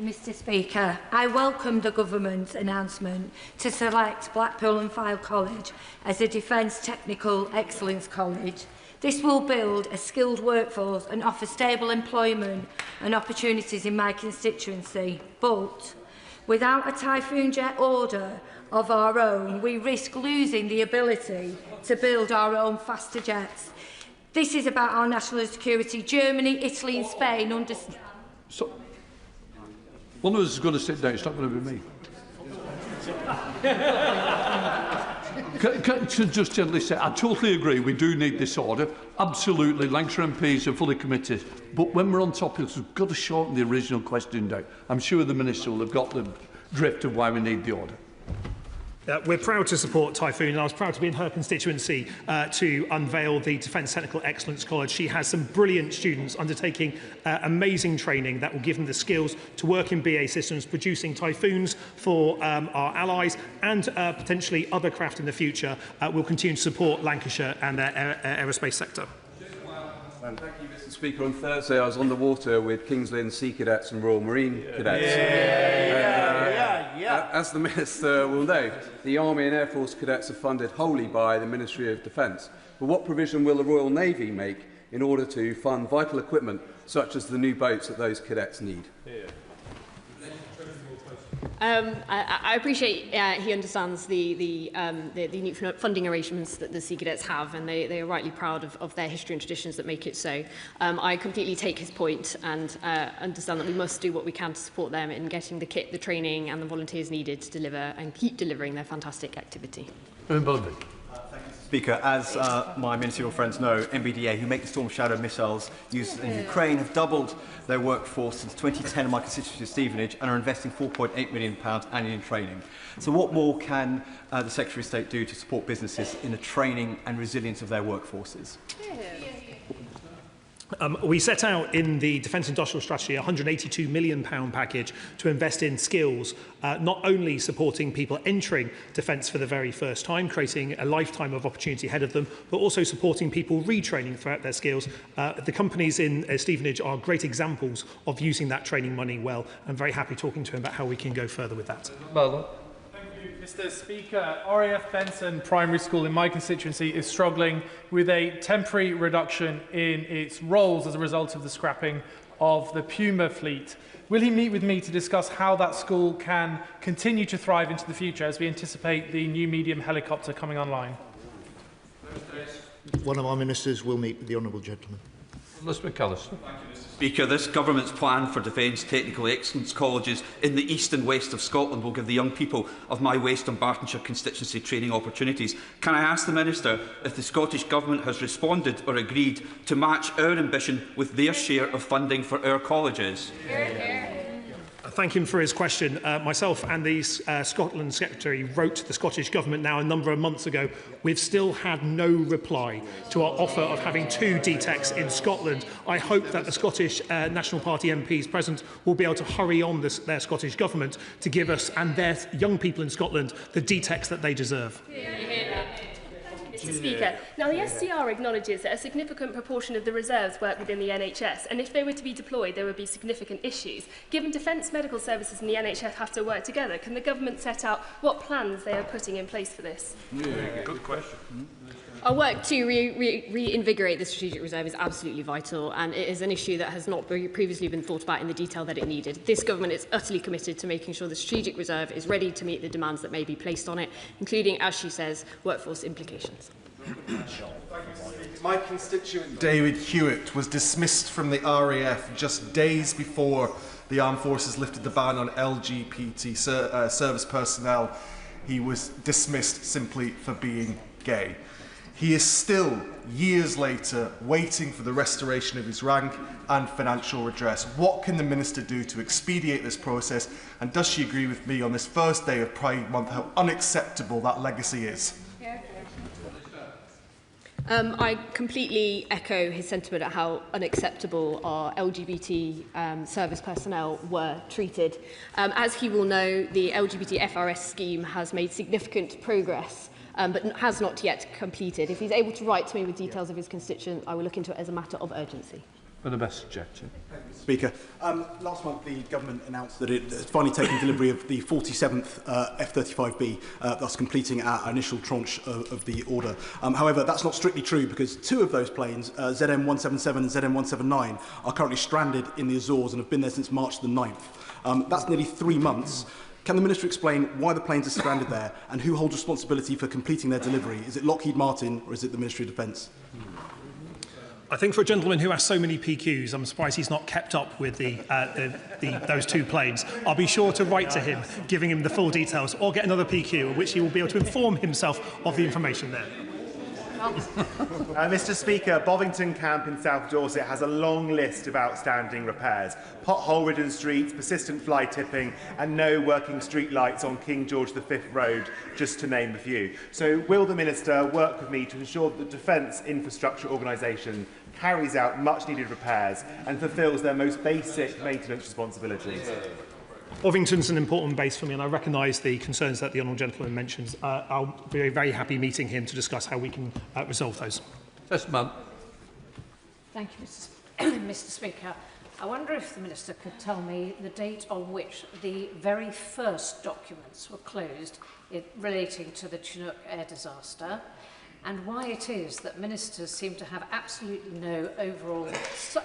Mr. Speaker, I welcome the Government's announcement to select Blackpool and Fylde College as a Defence Technical Excellence College. This will build a skilled workforce and offer stable employment and opportunities in my constituency. But without a Typhoon jet order of our own, we risk losing the ability to build our own faster jets. This is about our national security. Germany, Italy and Spain understand. One of us is going to sit down. It's not going to be me. Can just gently say, I totally agree, we do need this order. Absolutely, Lancashire MPs are fully committed. But when we're on top of this, we've got to shorten the original question down. I'm sure the Minister will have got the drift of why we need the order. We're proud to support Typhoon, and I was proud to be in her constituency to unveil the Defence Technical Excellence College. She has some brilliant students undertaking amazing training that will give them the skills to work in BA systems, producing Typhoons for our allies and potentially other craft in the future. We'll continue to support Lancashire and their aerospace sector. Thank you, Mr. Speaker. On Thursday, I was on the water with King's Lynn Sea Cadets and Royal Marine Cadets. As the Minister will know, the Army and Air Force cadets are funded wholly by the Ministry of Defence. But what provision will the Royal Navy make in order to fund vital equipment such as the new boats that those cadets need? I appreciate he understands the new funding arrangements that the Sea Cadets have, and they are rightly proud of their history and traditions that make it so. I completely take his point and understand that we must do what we can to support them in getting the kit, the training and the volunteers needed to deliver and keep delivering their fantastic activity. Speaker, as my ministerial friends know, MBDA, who make the Storm Shadow missiles used in Ukraine, have doubled their workforce since 2010 in my constituency of Stevenage and are investing £4.8 million annually in training. So what more can the Secretary of State do to support businesses in the training and resilience of their workforces? We set out in the Defence Industrial Strategy a £182 million package to invest in skills, not only supporting people entering defence for the very first time, creating a lifetime of opportunity ahead of them, but also supporting people retraining throughout their skills. The companies in Stevenage are great examples of using that training money well. I'm very happy talking to him about how we can go further with that. Mr. Speaker, RAF Benson Primary School in my constituency is struggling with a temporary reduction in its roles as a result of the scrapping of the Puma fleet. Will he meet with me to discuss how that school can continue to thrive into the future as we anticipate the new medium helicopter coming online? One of our ministers will meet with the honourable gentleman. Elizabeth McAllister. Speaker, this Government's plan for Defence Technical Excellence Colleges in the east and west of Scotland will give the young people of my West and Bartonshire constituency training opportunities. Can I ask the Minister if the Scottish Government has responded or agreed to match our ambition with their share of funding for our colleges? Thank him for his question. Myself and the Scotland Secretary wrote to the Scottish Government now a number of months ago. We've still had no reply to our offer of having 2 DTECs in Scotland. I hope that the Scottish National Party MPs present will be able to hurry on their Scottish Government to give us and their young people in Scotland the DTECs that they deserve. Mr. Speaker. Now, the SDR acknowledges that a significant proportion of the reserves work within the NHS, and if they were to be deployed, there would be significant issues. Given defence medical services and the NHS have to work together, can the government set out what plans they are putting in place for this? Good question. Our work to reinvigorate the strategic reserve is absolutely vital, and it is an issue that has not previously been thought about in the detail that it needed. This government is utterly committed to making sure the strategic reserve is ready to meet the demands that may be placed on it, including, as she says, workforce implications. My constituent David Hewitt was dismissed from the RAF just days before the Armed Forces lifted the ban on LGBT service personnel. He was dismissed simply for being gay. He is still, years later, waiting for the restoration of his rank and financial redress. What can the Minister do to expedite this process? And does she agree with me on this first day of Pride Month how unacceptable that legacy is? I completely echo his sentiment at how unacceptable our LGBT service personnel were treated. As he will know, the LGBT FRS scheme has made significant progress, but has not yet completed. If he's able to write to me with details of his constituent, I will look into it as a matter of urgency. For the best objection. Speaker, last month the government announced that it has finally taken delivery of the 47th F-35B, thus completing our initial tranche of the order. However, that's not strictly true because 2 of those planes, ZM177 and ZM179, are currently stranded in the Azores and have been there since March the 9th. That's nearly 3 months. Can the Minister explain why the planes are stranded there and who holds responsibility for completing their delivery? Is it Lockheed Martin or is it the Ministry of Defence? I think for a gentleman who has so many PQs, I'm surprised he's not kept up with those 2 planes. I'll be sure to write to him, giving him the full details, or get another PQ, in which he will be able to inform himself of the information there. Mr. Speaker, Bovington Camp in South Dorset has a long list of outstanding repairs. Pothole-ridden streets, persistent fly tipping and no working street lights on King George V Road, just to name a few. So will the Minister work with me to ensure that the Defence Infrastructure Organisation carries out much-needed repairs and fulfils their most basic maintenance responsibilities? Bovington's an important base for me, and I recognise the concerns that the honourable gentleman mentions. I'll be very happy meeting him to discuss how we can resolve those. Testament. Thank you, Mr. Speaker. I wonder if the Minister could tell me the date on which the very first documents were closed relating to the Chinook air disaster, and why it is that ministers seem to have absolutely no overall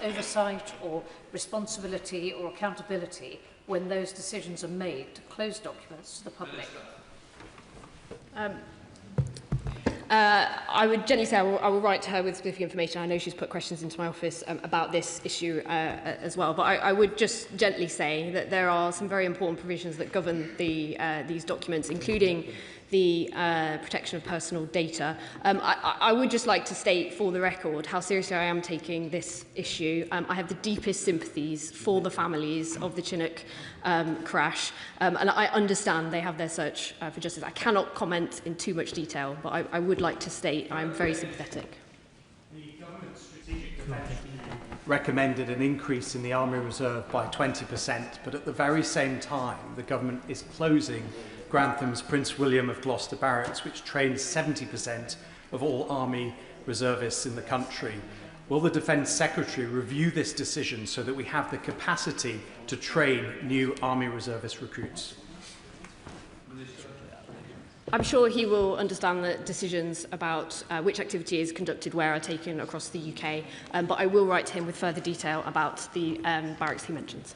oversight or responsibility or accountability when those decisions are made to close documents to the public. I would gently say I will write to her with specific information. I know she's put questions into my office about this issue as well, but I would just gently say that there are some very important provisions that govern these documents, including the protection of personal data. I would just like to state for the record how seriously I am taking this issue. I have the deepest sympathies for the families of the Chinook crash, and I understand they have their search for justice. I cannot comment in too much detail, but I would like to state I am very sympathetic. The government's strategic defence recommended an increase in the Army Reserve by 20%, but at the very same time, the government is closing Grantham's Prince William of Gloucester Barracks, which trains 70% of all Army reservists in the country. Will the Defence Secretary review this decision so that we have the capacity to train new Army reservist recruits? I'm sure he will understand that decisions about which activity is conducted where are taken across the UK, but I will write to him with further detail about the barracks he mentions.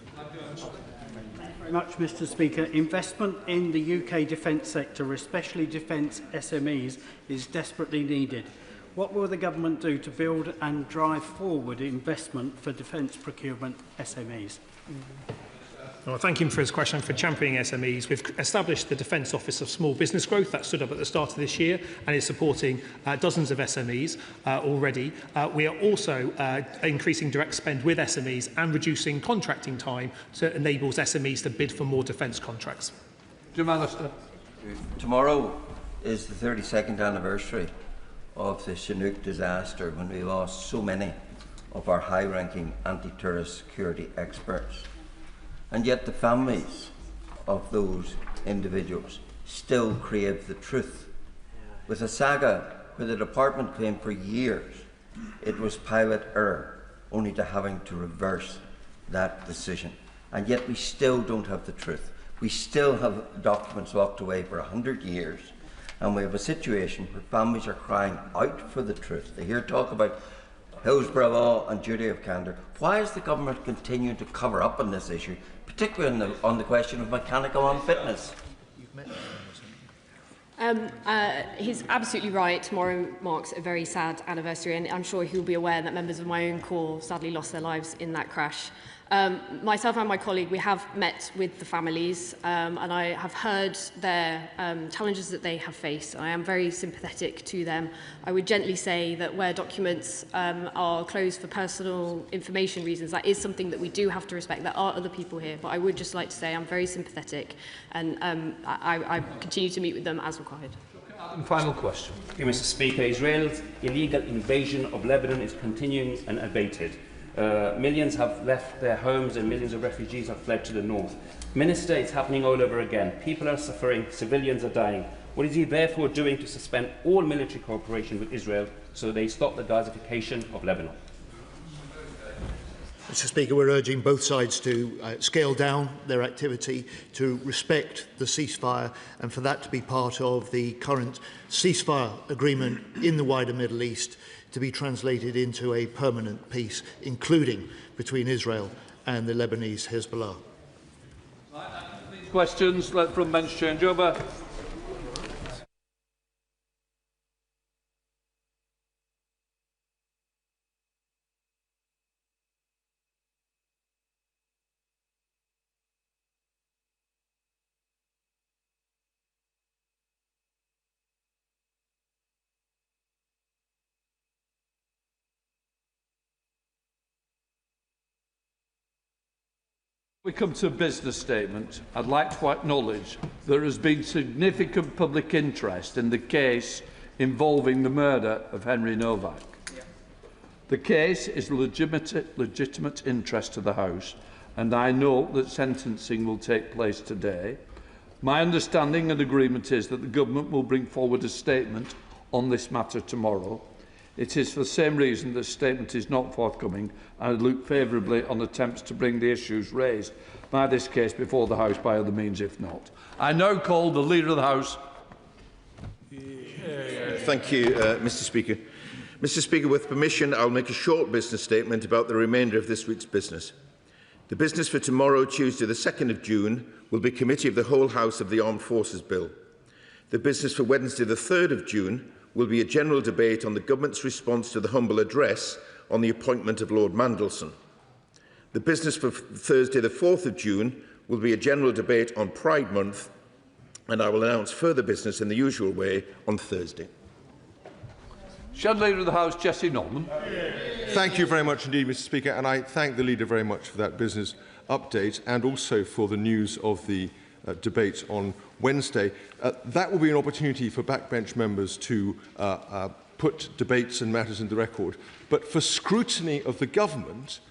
Very much, Mr. Speaker. Investment in the UK defence sector, especially defence SMEs, is desperately needed. What will the government do to build and drive forward investment for defence procurement SMEs? Well, thank him for his question for championing SMEs. We've established the Defence Office of Small Business Growth that stood up at the start of this year and is supporting dozens of SMEs already. We are also increasing direct spend with SMEs and reducing contracting time to enable SMEs to bid for more defence contracts. Minister. Tomorrow is the 32nd anniversary of the Chinook disaster, when we lost so many of our high-ranking anti-terrorist security experts. And yet the families of those individuals still crave the truth. With a saga where the department claimed for years it was pilot error, only to having to reverse that decision. And yet we still don't have the truth. We still have documents locked away for 100 years. And we have a situation where families are crying out for the truth. They hear talk about Hillsborough law and duty of candour. Why is the government continuing to cover up on this issue, particularly on the question of mechanical unfitness? He's absolutely right. Tomorrow marks a very sad anniversary, and I'm sure he'll be aware that members of my own corps sadly lost their lives in that crash. Myself and my colleague, we have met with the families and I have heard their challenges that they have faced. I am very sympathetic to them. I would gently say that where documents are closed for personal information reasons, that is something that we do have to respect. There are other people here, but I would just like to say I'm very sympathetic and I continue to meet with them as required. And final question. Okay, Mr. Speaker, Israel's illegal invasion of Lebanon is continuing unabated. Millions have left their homes and millions of refugees have fled to the north. Minister, it's happening all over again. People are suffering, civilians are dying. What is he therefore doing to suspend all military cooperation with Israel so they stop the Gazification of Lebanon? Mr. Speaker, we're urging both sides to scale down their activity, to respect the ceasefire, and for that to be part of the current ceasefire agreement in the wider Middle East, to be translated into a permanent peace, including between Israel and the Lebanese Hezbollah. These questions, let from bench change over. We come to a business statement. I'd like to acknowledge there has been significant public interest in the case involving the murder of Henry Novak. The case is a legitimate interest to the House, and I know that sentencing will take place today. My understanding and agreement is that the Government will bring forward a statement on this matter tomorrow. It is for the same reason this statement is not forthcoming, and I look favourably on attempts to bring the issues raised by this case before the House by other means if not. I now call the Leader of the House. Thank you, Mr. Speaker. Mr. Speaker, with permission, I'll make a short business statement about the remainder of this week's business. The business for tomorrow, Tuesday the 2nd of June, will be Committee of the Whole House of the Armed Forces Bill. The business for Wednesday the 3rd of June will be a general debate on the Government's response to the humble address on the appointment of Lord Mandelson. The business for Thursday the 4th of June will be a general debate on Pride Month, and I will announce further business in the usual way on Thursday. Shadow Leader of the House, Jessie Norman. Thank you very much indeed, Mr. Speaker, and I thank the Leader very much for that business update and also for the news of the debate on Wednesday. That will be an opportunity for backbench members to put debates and matters in the record. But for scrutiny of the government,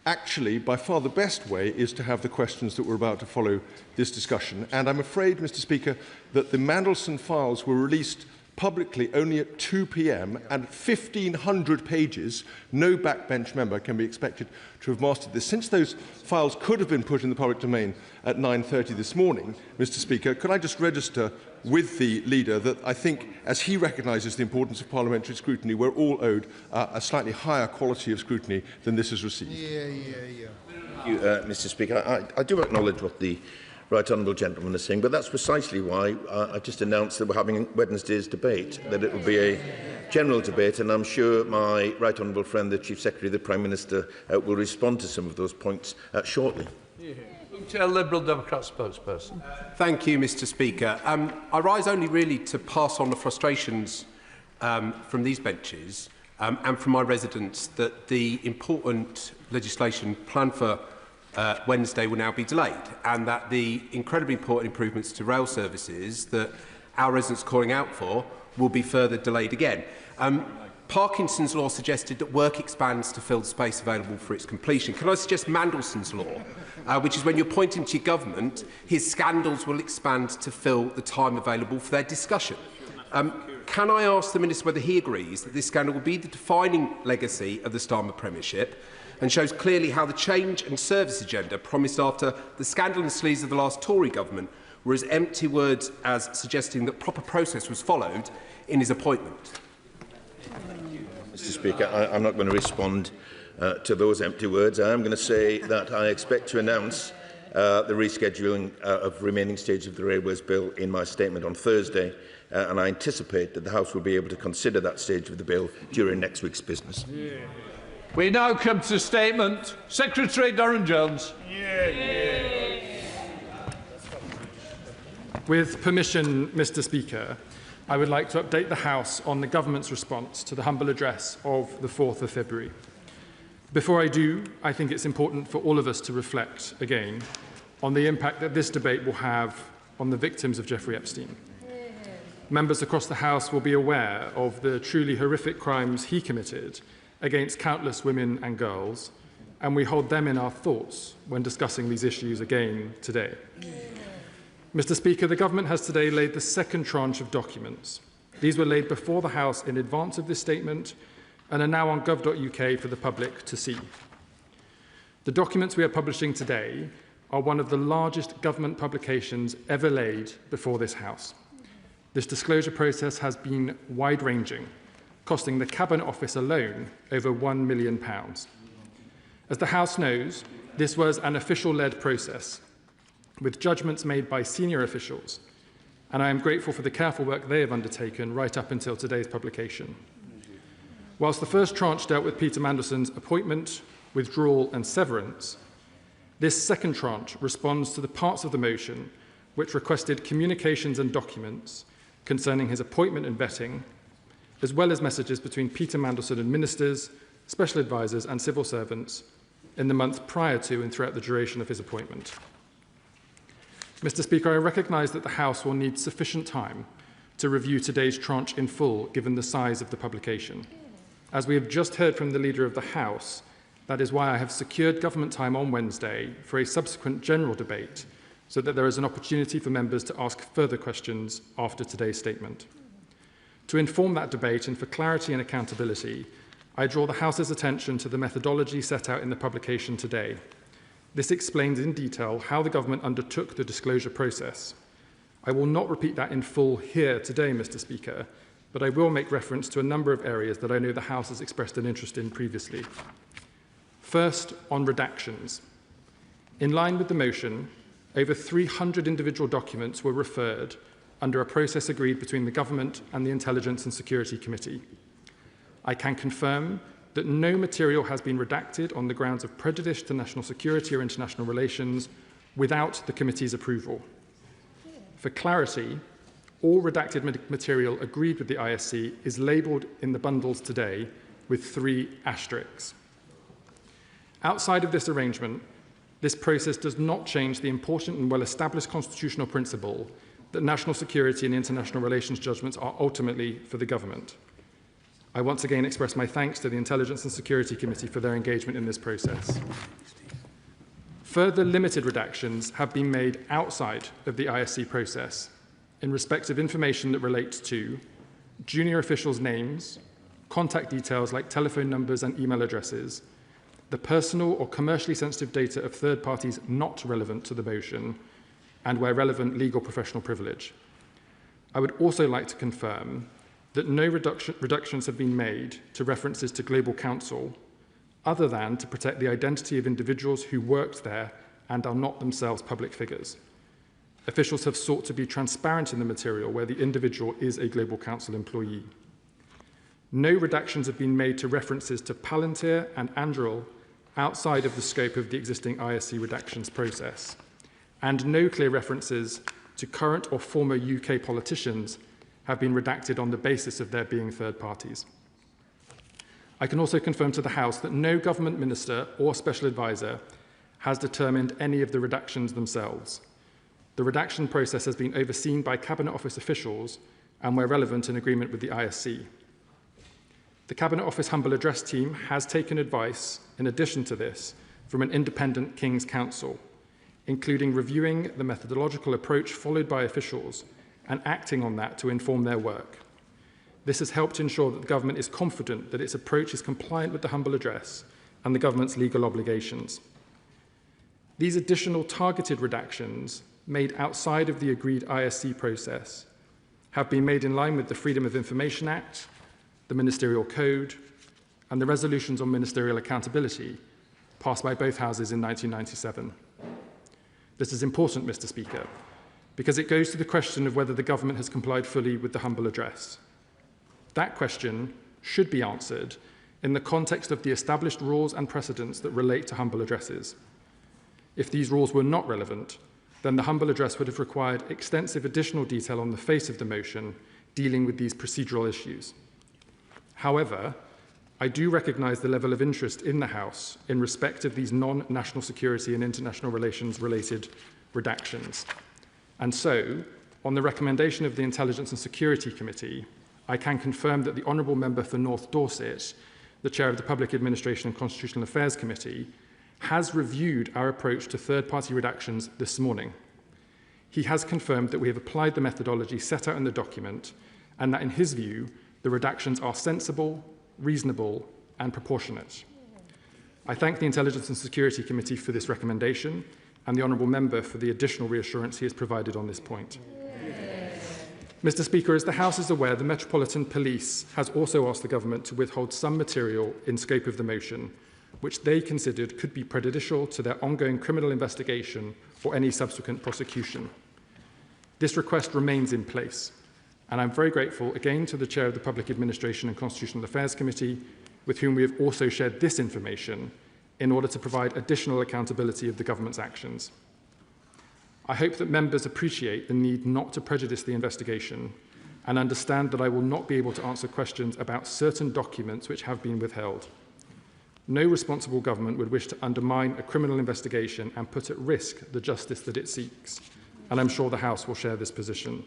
actually, by far the best way is to have the questions that we're about to follow this discussion. And I'm afraid, Mr. Speaker, that the Mandelson files were released publicly only at 2 p.m. and 1,500 pages. No backbench member can be expected to have mastered this. Since those files could have been put in the public domain at 9:30 this morning, Mr. Speaker, could I just register with the Leader that I think, as he recognises the importance of parliamentary scrutiny, we're all owed a slightly higher quality of scrutiny than this has received. Thank you, Mr. Speaker. I do acknowledge what the Right Honourable Gentleman is saying, but that's precisely why I just announced that we're having Wednesday's debate, that it will be a general debate, and I'm sure my Right Honourable friend, the Chief Secretary, the Prime Minister, will respond to some of those points shortly. Chair, Liberal Democrat spokesperson. Thank you, Mr. Speaker. I rise only really to pass on the frustrations from these benches and from my residents that the important legislation planned for Wednesday will now be delayed, and that the incredibly important improvements to rail services that our residents are calling out for will be further delayed again. Parkinson's law suggested that work expands to fill the space available for its completion. Can I suggest Mandelson's law, which is when you're appointing to your government, his scandals will expand to fill the time available for their discussion. Can I ask the Minister whether he agrees that this scandal will be the defining legacy of the Starmer Premiership and shows clearly how the change and service agenda promised after the scandal and sleaze of the last Tory government were as empty words as suggesting that proper process was followed in his appointment? Mr. Speaker, I'm not going to respond to those empty words. I am going to say that I expect to announce the rescheduling of remaining stages of the Railways Bill in my statement on Thursday, and I anticipate that the House will be able to consider that stage of the bill during next week's business. We now come to statement. Secretary Darren Jones. With permission, Mr. Speaker, I would like to update the House on the Government's response to the humble address of the 4th of February. Before I do, I think it's important for all of us to reflect again on the impact that this debate will have on the victims of Jeffrey Epstein. Members across the House will be aware of the truly horrific crimes he committed against countless women and girls, and we hold them in our thoughts when discussing these issues again today. Mr. Speaker, the Government has today laid the second tranche of documents. These were laid before the House in advance of this statement and are now on gov.uk for the public to see. The documents we are publishing today are one of the largest government publications ever laid before this House. This disclosure process has been wide-ranging, costing the Cabinet Office alone over £1 million. As the House knows, this was an official-led process, with judgments made by senior officials, and I am grateful for the careful work they have undertaken right up until today's publication. Whilst the first tranche dealt with Peter Mandelson's appointment, withdrawal and severance, this second tranche responds to the parts of the motion which requested communications and documents concerning his appointment and vetting, as well as messages between Peter Mandelson and ministers, special advisers and civil servants in the months prior to and throughout the duration of his appointment. Mr. Speaker, I recognise that the House will need sufficient time to review today's tranche in full, given the size of the publication. As we have just heard from the Leader of the House, that is why I have secured government time on Wednesday for a subsequent general debate, so that there is an opportunity for members to ask further questions after today's statement. To inform that debate and for clarity and accountability, I draw the House's attention to the methodology set out in the publication today. This explains in detail how the Government undertook the disclosure process. I will not repeat that in full here today, Mr. Speaker, but I will make reference to a number of areas that I know the House has expressed an interest in previously. First, on redactions. In line with the motion, over 300 individual documents were referred under a process agreed between the Government and the Intelligence and Security Committee. I can confirm that no material has been redacted on the grounds of prejudice to national security or international relations without the Committee's approval. For clarity, all redacted material agreed with the ISC is labelled in the bundles today with 3 asterisks. Outside of this arrangement, this process does not change the important and well-established constitutional principle that national security and international relations judgments are ultimately for the Government. I once again express my thanks to the Intelligence and Security Committee for their engagement in this process. Further limited redactions have been made outside of the ISC process in respect of information that relates to junior officials' names, contact details like telephone numbers and email addresses, the personal or commercially sensitive data of third parties not relevant to the motion, and where relevant, legal professional privilege. I would also like to confirm that no reductions have been made to references to Global Council, other than to protect the identity of individuals who worked there and are not themselves public figures. Officials have sought to be transparent in the material where the individual is a Global Council employee. No redactions have been made to references to Palantir and Anduril outside of the scope of the existing ISC redactions process. and no clear references to current or former UK politicians have been redacted on the basis of their being third parties. I can also confirm to the House that no government minister or special advisor has determined any of the redactions themselves. The redaction process has been overseen by Cabinet Office officials and, where relevant, in agreement with the ISC. The Cabinet Office Humble Address team has taken advice, in addition to this, from an independent King's Counsel, including reviewing the methodological approach followed by officials and acting on that to inform their work. This has helped ensure that the government is confident that its approach is compliant with the Humble Address and the government's legal obligations. These additional targeted redactions, made outside of the agreed ISC process, have been made in line with the Freedom of Information Act, the Ministerial Code, and the resolutions on ministerial accountability passed by both houses in 1997. This is important, Mr. Speaker, because it goes to the question of whether the government has complied fully with the Humble Address. That question should be answered in the context of the established rules and precedents that relate to humble addresses. If these rules were not relevant, then the Humble Address would have required extensive additional detail on the face of the motion dealing with these procedural issues. However, I do recognise the level of interest in the House in respect of these non-national security and international relations related redactions. And so, on the recommendation of the Intelligence and Security Committee, I can confirm that the Honourable Member for North Dorset, the Chair of the Public Administration and Constitutional Affairs Committee, has reviewed our approach to third-party redactions this morning. He has confirmed that we have applied the methodology set out in the document and that, in his view, the redactions are sensible, reasonable and proportionate. I thank the Intelligence and Security Committee for this recommendation and the Honourable Member for the additional reassurance he has provided on this point. Mr. Speaker, as the House is aware, the Metropolitan Police has also asked the Government to withhold some material in scope of the motion, which they considered could be prejudicial to their ongoing criminal investigation or any subsequent prosecution. This request remains in place, and I'm very grateful again to the Chair of the Public Administration and Constitutional Affairs Committee, with whom we have also shared this information in order to provide additional accountability of the Government's actions. I hope that members appreciate the need not to prejudice the investigation and understand that I will not be able to answer questions about certain documents which have been withheld. No responsible government would wish to undermine a criminal investigation and put at risk the justice that it seeks, and I'm sure the House will share this position.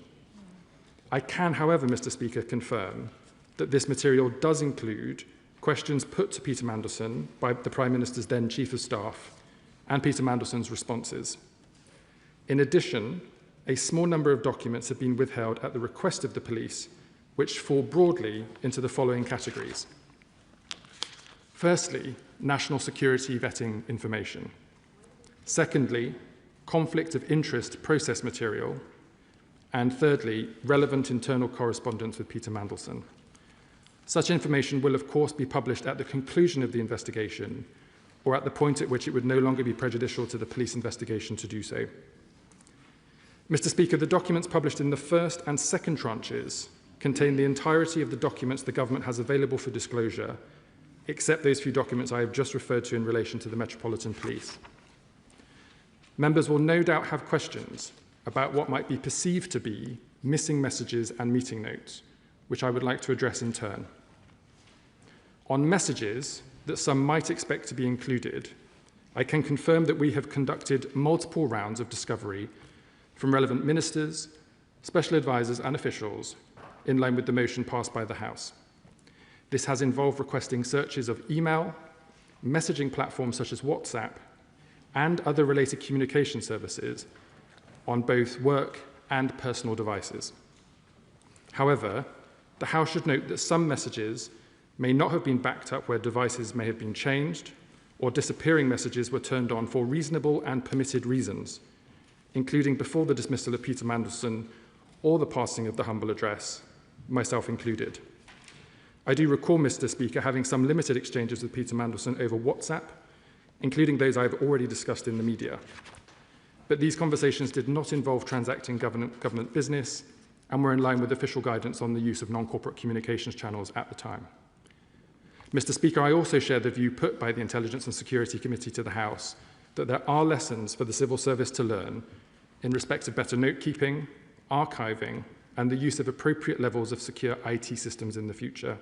I can, however, Mr. Speaker, confirm that this material does include questions put to Peter Mandelson by the Prime Minister's then Chief of Staff and Peter Mandelson's responses. In addition, a small number of documents have been withheld at the request of the police, which fall broadly into the following categories. Firstly, national security vetting information. Secondly, conflict of interest process material. And thirdly, relevant internal correspondence with Peter Mandelson. Such information will, of course, be published at the conclusion of the investigation or at the point at which it would no longer be prejudicial to the police investigation to do so. Mr. Speaker, the documents published in the first and second tranches contain the entirety of the documents the Government has available for disclosure, except those few documents I have just referred to in relation to the Metropolitan Police. Members will no doubt have questions about what might be perceived to be missing messages and meeting notes, which I would like to address in turn. On messages that some might expect to be included, I can confirm that we have conducted multiple rounds of discovery from relevant ministers, special advisors and officials in line with the motion passed by the House. This has involved requesting searches of email, messaging platforms such as WhatsApp, and other related communication services on both work and personal devices. However, the House should note that some messages may not have been backed up where devices may have been changed, or disappearing messages were turned on for reasonable and permitted reasons, including before the dismissal of Peter Mandelson or the passing of the Humble Address, myself included. I do recall, Mr. Speaker, having some limited exchanges with Peter Mandelson over WhatsApp, including those I have already discussed in the media. But these conversations did not involve transacting government business and were in line with official guidance on the use of non-corporate communications channels at the time. Mr. Speaker, I also share the view put by the Intelligence and Security Committee to the House that there are lessons for the civil service to learn in respect of better note-keeping, archiving, and the use of appropriate levels of secure IT systems in the future.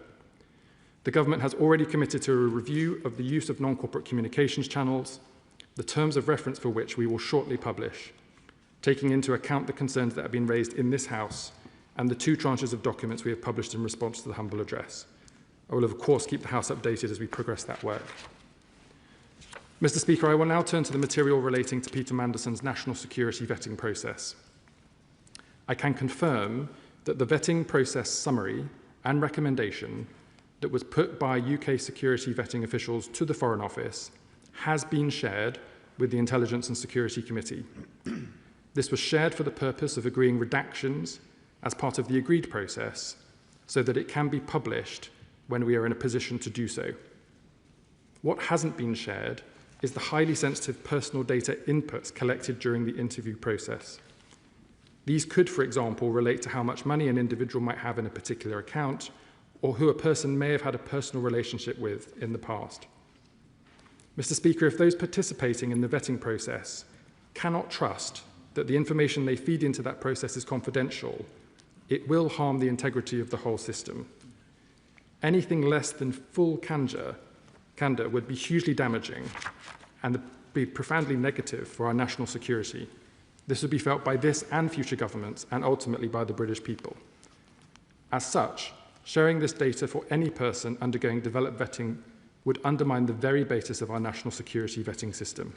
The government has already committed to a review of the use of non-corporate communications channels, the terms of reference for which we will shortly publish, taking into account the concerns that have been raised in this House and the 2 tranches of documents we have published in response to the humble address. I will, of course, keep the House updated as we progress that work. Mr. Speaker, I will now turn to the material relating to Peter Mandelson's national security vetting process. I can confirm that the vetting process summary and recommendation that was put by UK security vetting officials to the Foreign Office has been shared with the Intelligence and Security Committee. This was shared for the purpose of agreeing redactions as part of the agreed process so that it can be published when we are in a position to do so. What hasn't been shared is the highly sensitive personal data inputs collected during the interview process. These could, for example, relate to how much money an individual might have in a particular account or who a person may have had a personal relationship with in the past. Mr. Speaker, if those participating in the vetting process cannot trust that the information they feed into that process is confidential, it will harm the integrity of the whole system. Anything less than full candor would be hugely damaging and be profoundly negative for our national security. This would be felt by this and future governments and ultimately by the British people. As such, sharing this data for any person undergoing developed vetting would undermine the very basis of our national security vetting system.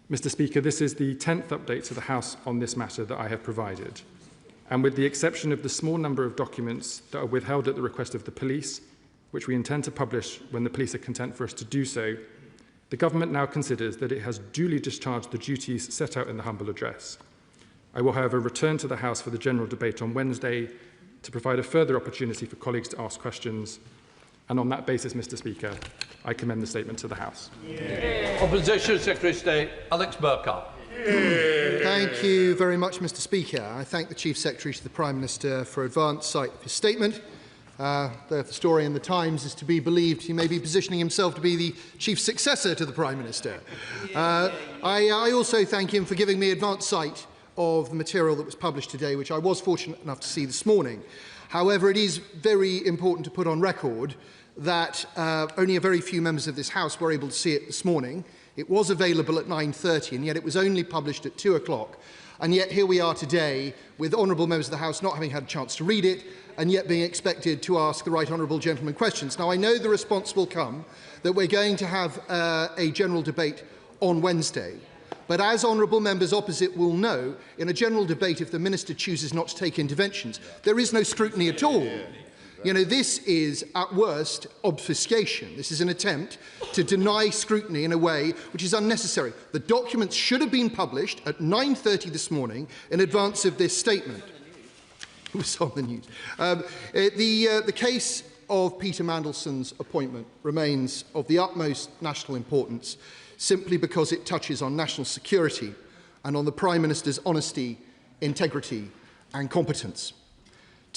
Mr. Speaker, this is the 10th update to the House on this matter that I have provided. And with the exception of the small number of documents that are withheld at the request of the police, which we intend to publish when the police are content for us to do so, the government now considers that it has duly discharged the duties set out in the humble address. I will, however, return to the House for the general debate on Wednesday to provide a further opportunity for colleagues to ask questions. And on that basis, Mr. Speaker, I commend the statement to the House. Opposition Secretary of State, Alex Burkhardt. Thank you very much, Mr. Speaker. I thank the Chief Secretary to the Prime Minister for advance sight of his statement. Though if the story in the Times is to be believed, he may be positioning himself to be the chief successor to the Prime Minister. I also thank him for giving me advance sight of the material that was published today, which I was fortunate enough to see this morning. However, it is very important to put on record that only a very few members of this House were able to see it this morning. It was available at 9:30, and yet it was only published at 2 o'clock. And yet here we are today with honourable members of the House not having had a chance to read it, and yet being expected to ask the right honourable gentleman questions. Now, I know the response will come that we're going to have a general debate on Wednesday. But as honourable members opposite will know, in a general debate, if the Minister chooses not to take interventions, there is no scrutiny at all. You know, this is, at worst, obfuscation. This is an attempt to deny scrutiny in a way which is unnecessary. The documents should have been published at 9:30 this morning in advance of this statement. It was on the news. The case of Peter Mandelson's appointment remains of the utmost national importance simply because it touches on national security and on the Prime Minister's honesty, integrity and competence.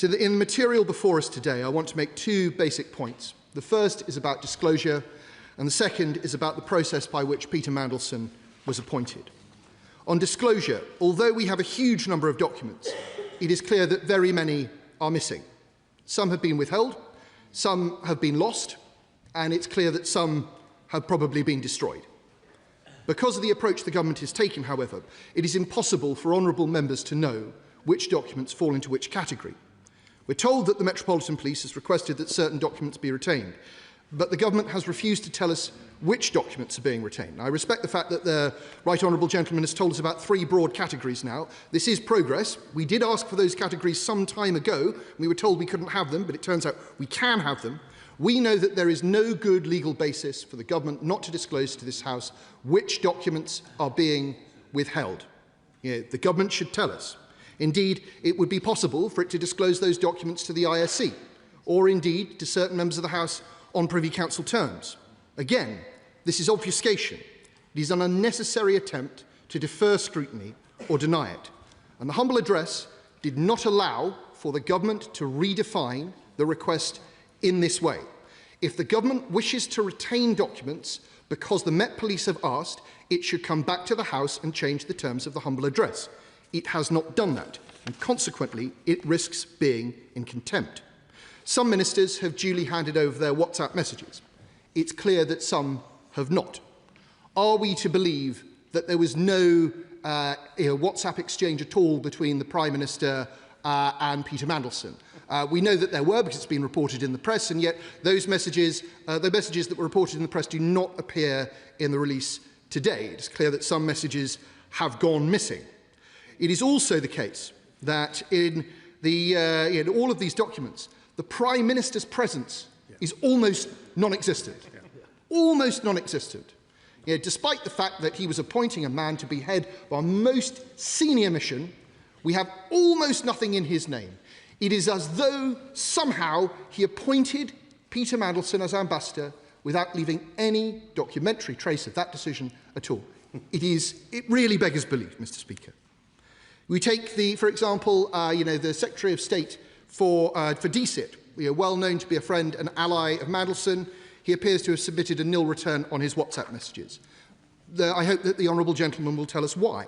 In the material before us today, I want to make 2 basic points. The first is about disclosure, and the second is about the process by which Peter Mandelson was appointed. On disclosure, although we have a huge number of documents, it is clear that very many are missing. Some have been withheld, some have been lost, and it's clear that some have probably been destroyed. Because of the approach the government is taking, however, it is impossible for honourable members to know which documents fall into which category. We're told that the Metropolitan Police has requested that certain documents be retained, but the government has refused to tell us which documents are being retained. I respect the fact that the right honourable gentleman has told us about 3 broad categories now. This is progress. We did ask for those categories some time ago. We were told we couldn't have them, but it turns out we can have them. We know that there is no good legal basis for the government not to disclose to this House which documents are being withheld. The government should tell us. Indeed, it would be possible for it to disclose those documents to the ISC, or indeed to certain members of the House on Privy Council terms. Again, this is obfuscation. It is an unnecessary attempt to defer scrutiny or deny it. And the humble address did not allow for the government to redefine the request in this way. If the government wishes to retain documents because the Met Police have asked, it should come back to the House and change the terms of the humble address. It has not done that, and consequently, it risks being in contempt. Some ministers have duly handed over their WhatsApp messages. It's clear that some have not. Are we to believe that there was no WhatsApp exchange at all between the Prime Minister and Peter Mandelson? We know that there were, because it's been reported in the press, and yet those messages, the messages that were reported in the press do not appear in the release today. It is clear that some messages have gone missing. It is also the case that in all of these documents, the Prime Minister's presence is almost non-existent. Almost non-existent. Despite the fact that he was appointing a man to be head of our most senior mission, we have almost nothing in his name. It is as though somehow he appointed Peter Mandelson as ambassador without leaving any documentary trace of that decision at all. It really beggars belief, Mr. Speaker. We take for example, the Secretary of State for DCIT, well known to be a friend and ally of Mandelson. He appears to have submitted a nil return on his WhatsApp messages. I hope that the honourable gentleman will tell us why.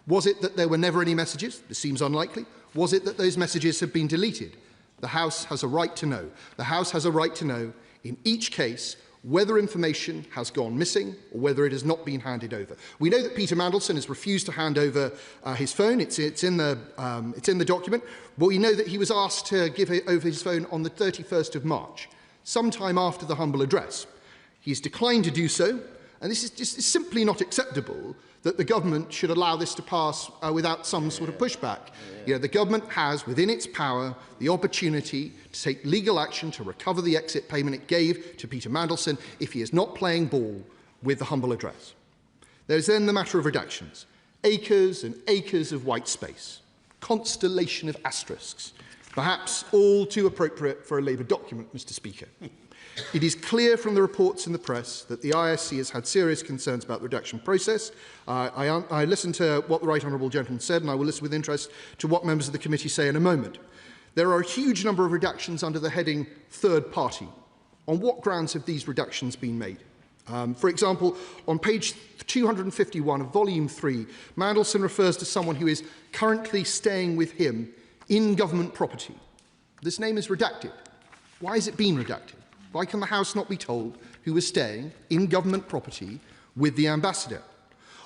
Was it that there were never any messages? This seems unlikely. Was it that those messages have been deleted? The House has a right to know. The House has a right to know, in each case, whether information has gone missing or whether it has not been handed over. We know that Peter Mandelson has refused to hand over his phone. It's in the document. But we know that he was asked to give over his phone on the 31st of March, sometime after the humble address. He's declined to do so, and this is just simply not acceptable that the government should allow this to pass without some sort of pushback. The government has, within its power, the opportunity to take legal action to recover the exit payment it gave to Peter Mandelson if he is not playing ball with the humble address. There's then the matter of redactions. Acres and acres of white space. Constellation of asterisks. Perhaps all too appropriate for a Labour document, Mr. Speaker. It is clear from the reports in the press that the ISC has had serious concerns about the redaction process. I listened to what the Right Honourable Gentleman said, and I will listen with interest to what members of the committee say in a moment. There are a huge number of redactions under the heading third party. On what grounds have these redactions been made? For example, on page 251 of volume 3, Mandelson refers to someone who is currently staying with him in government property. This name is redacted. Why has it been redacted? Why can the House not be told who is staying in government property with the ambassador?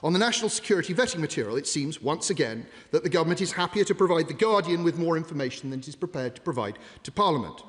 On the national security vetting material, it seems, once again, that the government is happier to provide the Guardian with more information than it is prepared to provide to Parliament.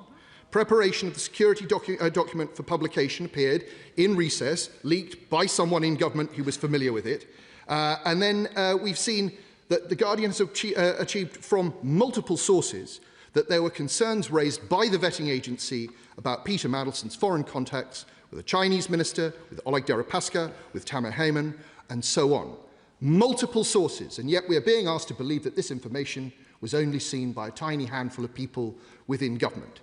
Preparation of the security document for publication appeared in recess, leaked by someone in government who was familiar with it. And then we've seen that the Guardian has achieved from multiple sources that there were concerns raised by the vetting agency about Peter Mandelson's foreign contacts with a Chinese minister, with Oleg Deripaska, with Tamer Heyman, and so on. Multiple sources, and yet we are being asked to believe that this information was only seen by a tiny handful of people within government.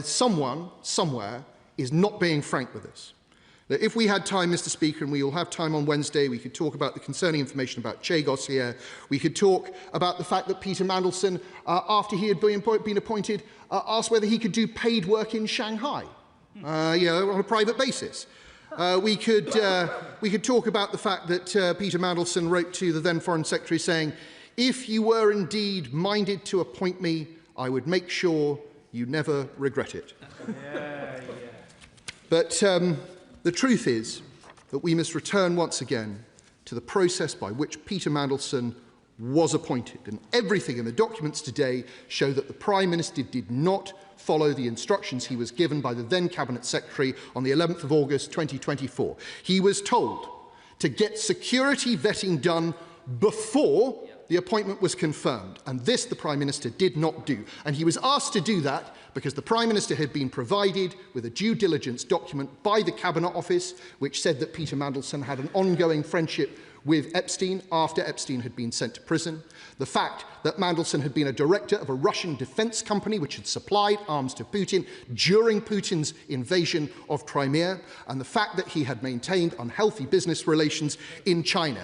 Someone, somewhere, is not being frank with us. Now, if we had time, Mr. Speaker, and we will have time on Wednesday, we could talk about the concerning information about Chagos here. We could talk about the fact that Peter Mandelson, after he had been appointed, asked whether he could do paid work in Shanghai, on a private basis. We could talk about the fact that Peter Mandelson wrote to the then Foreign Secretary saying, if you were indeed minded to appoint me, I would make sure you never regret it. But the truth is that we must return once again to the process by which Peter Mandelson was appointed. And everything in the documents today show that the Prime Minister did not follow the instructions he was given by the then Cabinet Secretary on the 11th of August 2024. He was told to get security vetting done before the appointment was confirmed, and this the Prime Minister did not do. And he was asked to do that because the Prime Minister had been provided with a due diligence document by the Cabinet Office which said that Peter Mandelson had an ongoing friendship with Epstein after Epstein had been sent to prison, the fact that Mandelson had been a director of a Russian defence company which had supplied arms to Putin during Putin's invasion of Crimea, and the fact that he had maintained unhealthy business relations in China.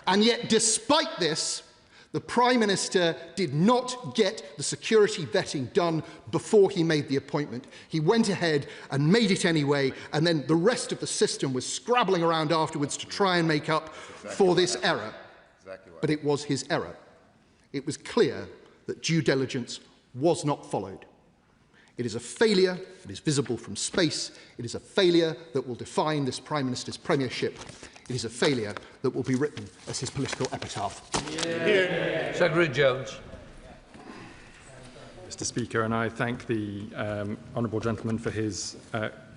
And yet, despite this, The Prime Minister did not get the security vetting done before he made the appointment. He went ahead and made it anyway, and then the rest of the system was scrabbling around afterwards to try and make up for this error. But it was his error. It was clear that due diligence was not followed. It is a failure that is visible from space. It is a failure that will define this Prime Minister's premiership. It is a failure that will be written as his political epitaph. Yeah. Secretary Jones. Mr. Speaker, and I thank the honourable gentleman for his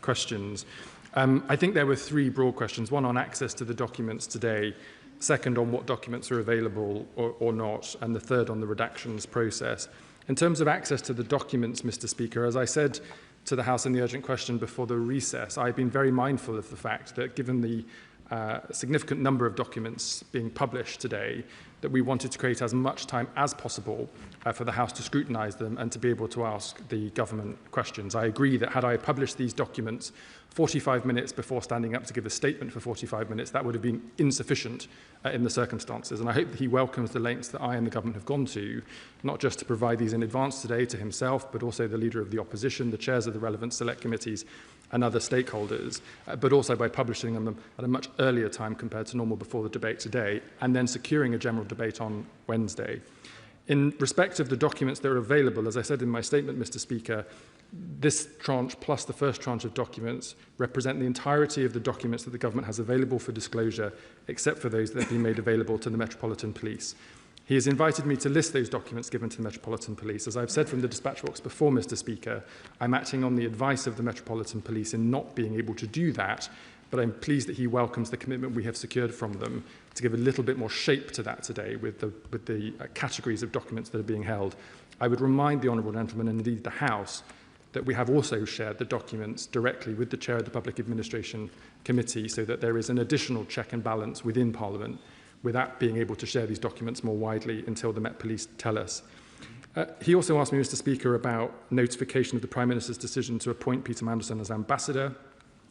questions. I think there were three broad questions, one on access to the documents today, second on what documents are available or not, and the third on the redactions process. In terms of access to the documents, Mr. Speaker, as I said to the House in the urgent question before the recess, I've been very mindful of the fact that given the significant number of documents being published today, that we wanted to create as much time as possible for the House to scrutinise them and to be able to ask the government questions. I agree that had I published these documents 45 minutes before standing up to give a statement for 45 minutes, that would have been insufficient in the circumstances. And I hope that he welcomes the lengths that I and the government have gone to, not just to provide these in advance today to himself, but also the Leader of the Opposition, the chairs of the relevant select committees and other stakeholders, but also by publishing them at a much earlier time compared to normal before the debate today, and then securing a general debate on Wednesday. In respect of the documents that are available, as I said in my statement, Mr. Speaker, this tranche plus the first tranche of documents represent the entirety of the documents that the government has available for disclosure, except for those that have been made available to the Metropolitan Police. He has invited me to list those documents given to the Metropolitan Police. As I've said from the dispatch box before, Mr. Speaker, I'm acting on the advice of the Metropolitan Police in not being able to do that, but I'm pleased that he welcomes the commitment we have secured from them to give a little bit more shape to that today with the categories of documents that are being held. I would remind the honourable gentleman, and indeed the House, that we have also shared the documents directly with the Chair of the Public Administration Committee so that there is an additional check and balance within Parliament without being able to share these documents more widely until the Met Police tell us. He also asked me, Mr. Speaker, about notification of the Prime Minister's decision to appoint Peter Mandelson as ambassador.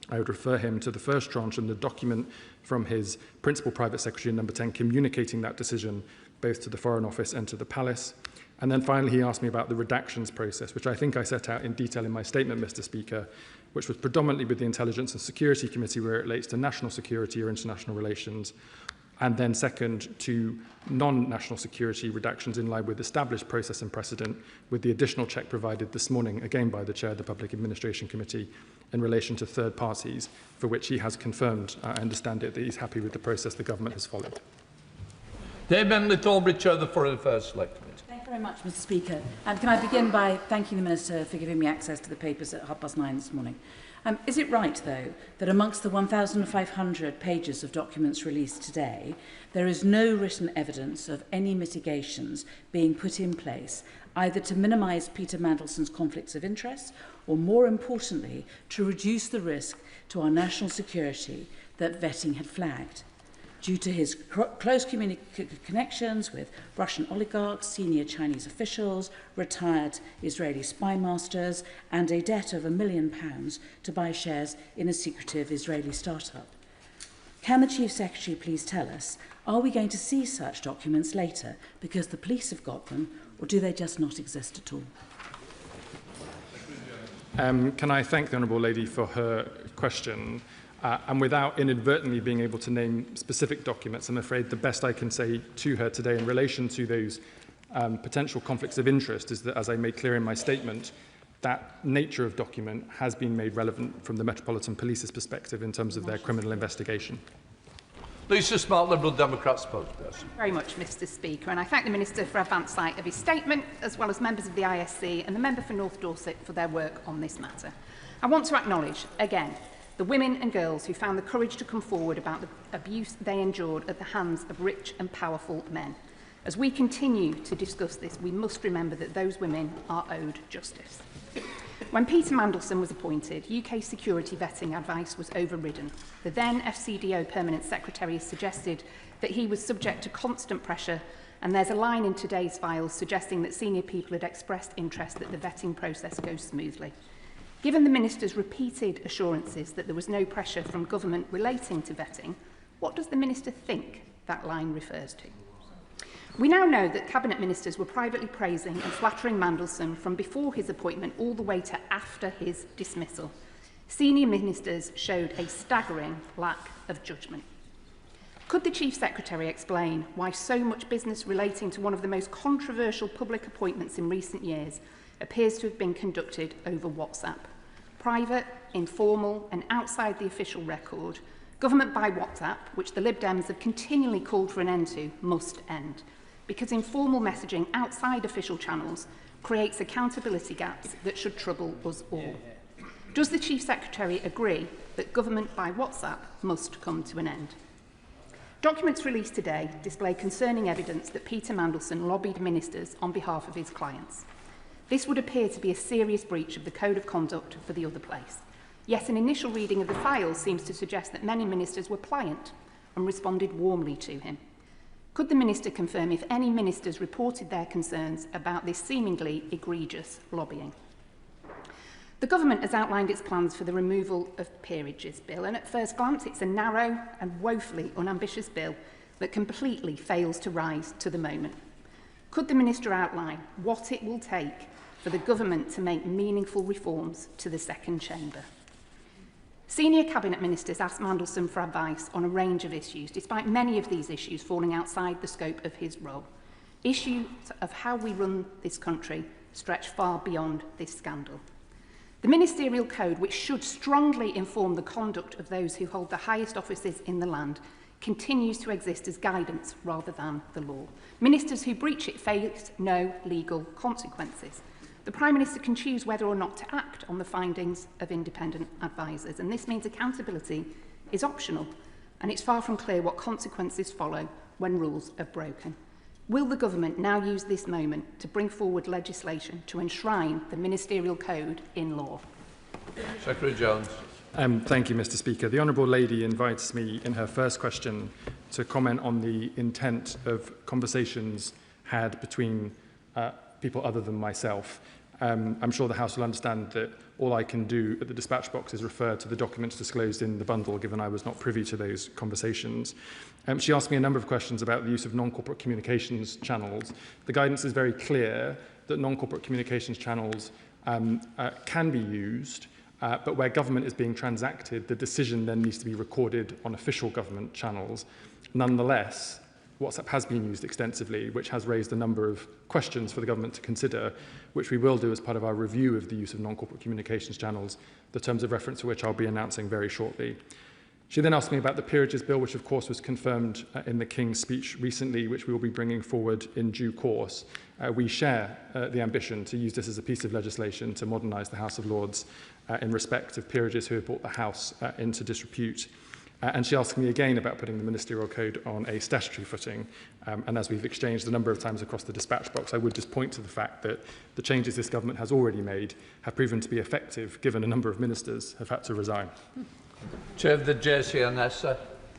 I would refer him to the first tranche and the document from his Principal Private Secretary, number 10, communicating that decision both to the Foreign Office and to the Palace. And then finally, he asked me about the redactions process, which I think I set out in detail in my statement, Mr. Speaker, which was predominantly with the Intelligence and Security Committee where it relates to national security or international relations, and then second to non-national security redactions in line with established process and precedent, with the additional check provided this morning, again by the Chair of the Public Administration Committee, in relation to third parties, for which he has confirmed, I understand it, that he's happy with the process the government has followed. David Bentley-Thornbury, Chair of the Foreign Affairs Select Committee. Thank you very much, Mr. Speaker. Can I begin by thanking the Minister for giving me access to the papers at 9:30 this morning? Is it right, though, that amongst the 1,500 pages of documents released today, there is no written evidence of any mitigations being put in place, either to minimise Peter Mandelson's conflicts of interest or, more importantly, to reduce the risk to our national security that vetting had flagged? Due to his close connections with Russian oligarchs, senior Chinese officials, retired Israeli spy masters, and a debt of £1 million to buy shares in a secretive Israeli startup. Can the Chief Secretary please tell us, are we going to see such documents later because the police have got them, or do they just not exist at all? Can I thank the Honourable Lady for her question? And without inadvertently being able to name specific documents, I'm afraid the best I can say to her today in relation to those potential conflicts of interest is that, as I made clear in my statement, that nature of document has been made relevant from the Metropolitan Police's perspective in terms of their criminal investigation. Lisa Smart, Liberal Democrat spokesperson. Very much, Mr. Speaker, and I thank the Minister for advance sight of his statement, as well as members of the ISC and the member for North Dorset for their work on this matter. I want to acknowledge, again, the women and girls who found the courage to come forward about the abuse they endured at the hands of rich and powerful men. As we continue to discuss this, we must remember that those women are owed justice. When Peter Mandelson was appointed, UK security vetting advice was overridden. The then FCDO Permanent Secretary suggested that he was subject to constant pressure, and there's a line in today's files suggesting that senior people had expressed interest that the vetting process goes smoothly. Given the Minister's repeated assurances that there was no pressure from government relating to vetting, what does the Minister think that line refers to? We now know that Cabinet Ministers were privately praising and flattering Mandelson from before his appointment all the way to after his dismissal. Senior ministers showed a staggering lack of judgment. Could the Chief Secretary explain why so much business relating to one of the most controversial public appointments in recent years appears to have been conducted over WhatsApp? Private, informal and outside the official record, government by WhatsApp, which the Lib Dems have continually called for an end to, must end, because informal messaging outside official channels creates accountability gaps that should trouble us all. Does the Chief Secretary agree that government by WhatsApp must come to an end? Documents released today display concerning evidence that Peter Mandelson lobbied ministers on behalf of his clients. This would appear to be a serious breach of the Code of Conduct for the other place. Yet an initial reading of the files seems to suggest that many ministers were pliant and responded warmly to him. Could the Minister confirm if any ministers reported their concerns about this seemingly egregious lobbying? The government has outlined its plans for the removal of peerages bill, and at first glance it's a narrow and woefully unambitious bill that completely fails to rise to the moment. Could the Minister outline what it will take for the government to make meaningful reforms to the second chamber? Senior Cabinet Ministers asked Mandelson for advice on a range of issues, despite many of these issues falling outside the scope of his role. Issues of how we run this country stretch far beyond this scandal. The Ministerial Code, which should strongly inform the conduct of those who hold the highest offices in the land, continues to exist as guidance rather than the law. Ministers who breach it face no legal consequences. The Prime Minister can choose whether or not to act on the findings of independent advisers, and this means accountability is optional, and it's far from clear what consequences follow when rules are broken. Will the government now use this moment to bring forward legislation to enshrine the Ministerial Code in law? Secretary Jones. Thank you, Mr. Speaker. The Honourable Lady invites me in her first question to comment on the intent of conversations had between people other than myself. I'm sure the House will understand that all I can do at the dispatch box is refer to the documents disclosed in the bundle, given I was not privy to those conversations. She asked me a number of questions about the use of non-corporate communications channels. The guidance is very clear that non-corporate communications channels can be used, but where government is being transacted, the decision then needs to be recorded on official government channels. Nonetheless, WhatsApp has been used extensively, which has raised a number of questions for the government to consider, which we will do as part of our review of the use of non-corporate communications channels, the terms of reference for which I'll be announcing very shortly. She then asked me about the peerages bill, which of course was confirmed in the King's speech recently, which we will be bringing forward in due course. We share the ambition to use this as a piece of legislation to modernise the House of Lords in respect of peerages who have brought the House into disrepute. And she asked me again about putting the Ministerial Code on a statutory footing. And as we've exchanged a number of times across the dispatch box, I would just point to the fact that the changes this government has already made have proven to be effective, given a number of ministers have had to resign. Chair of the JCNS,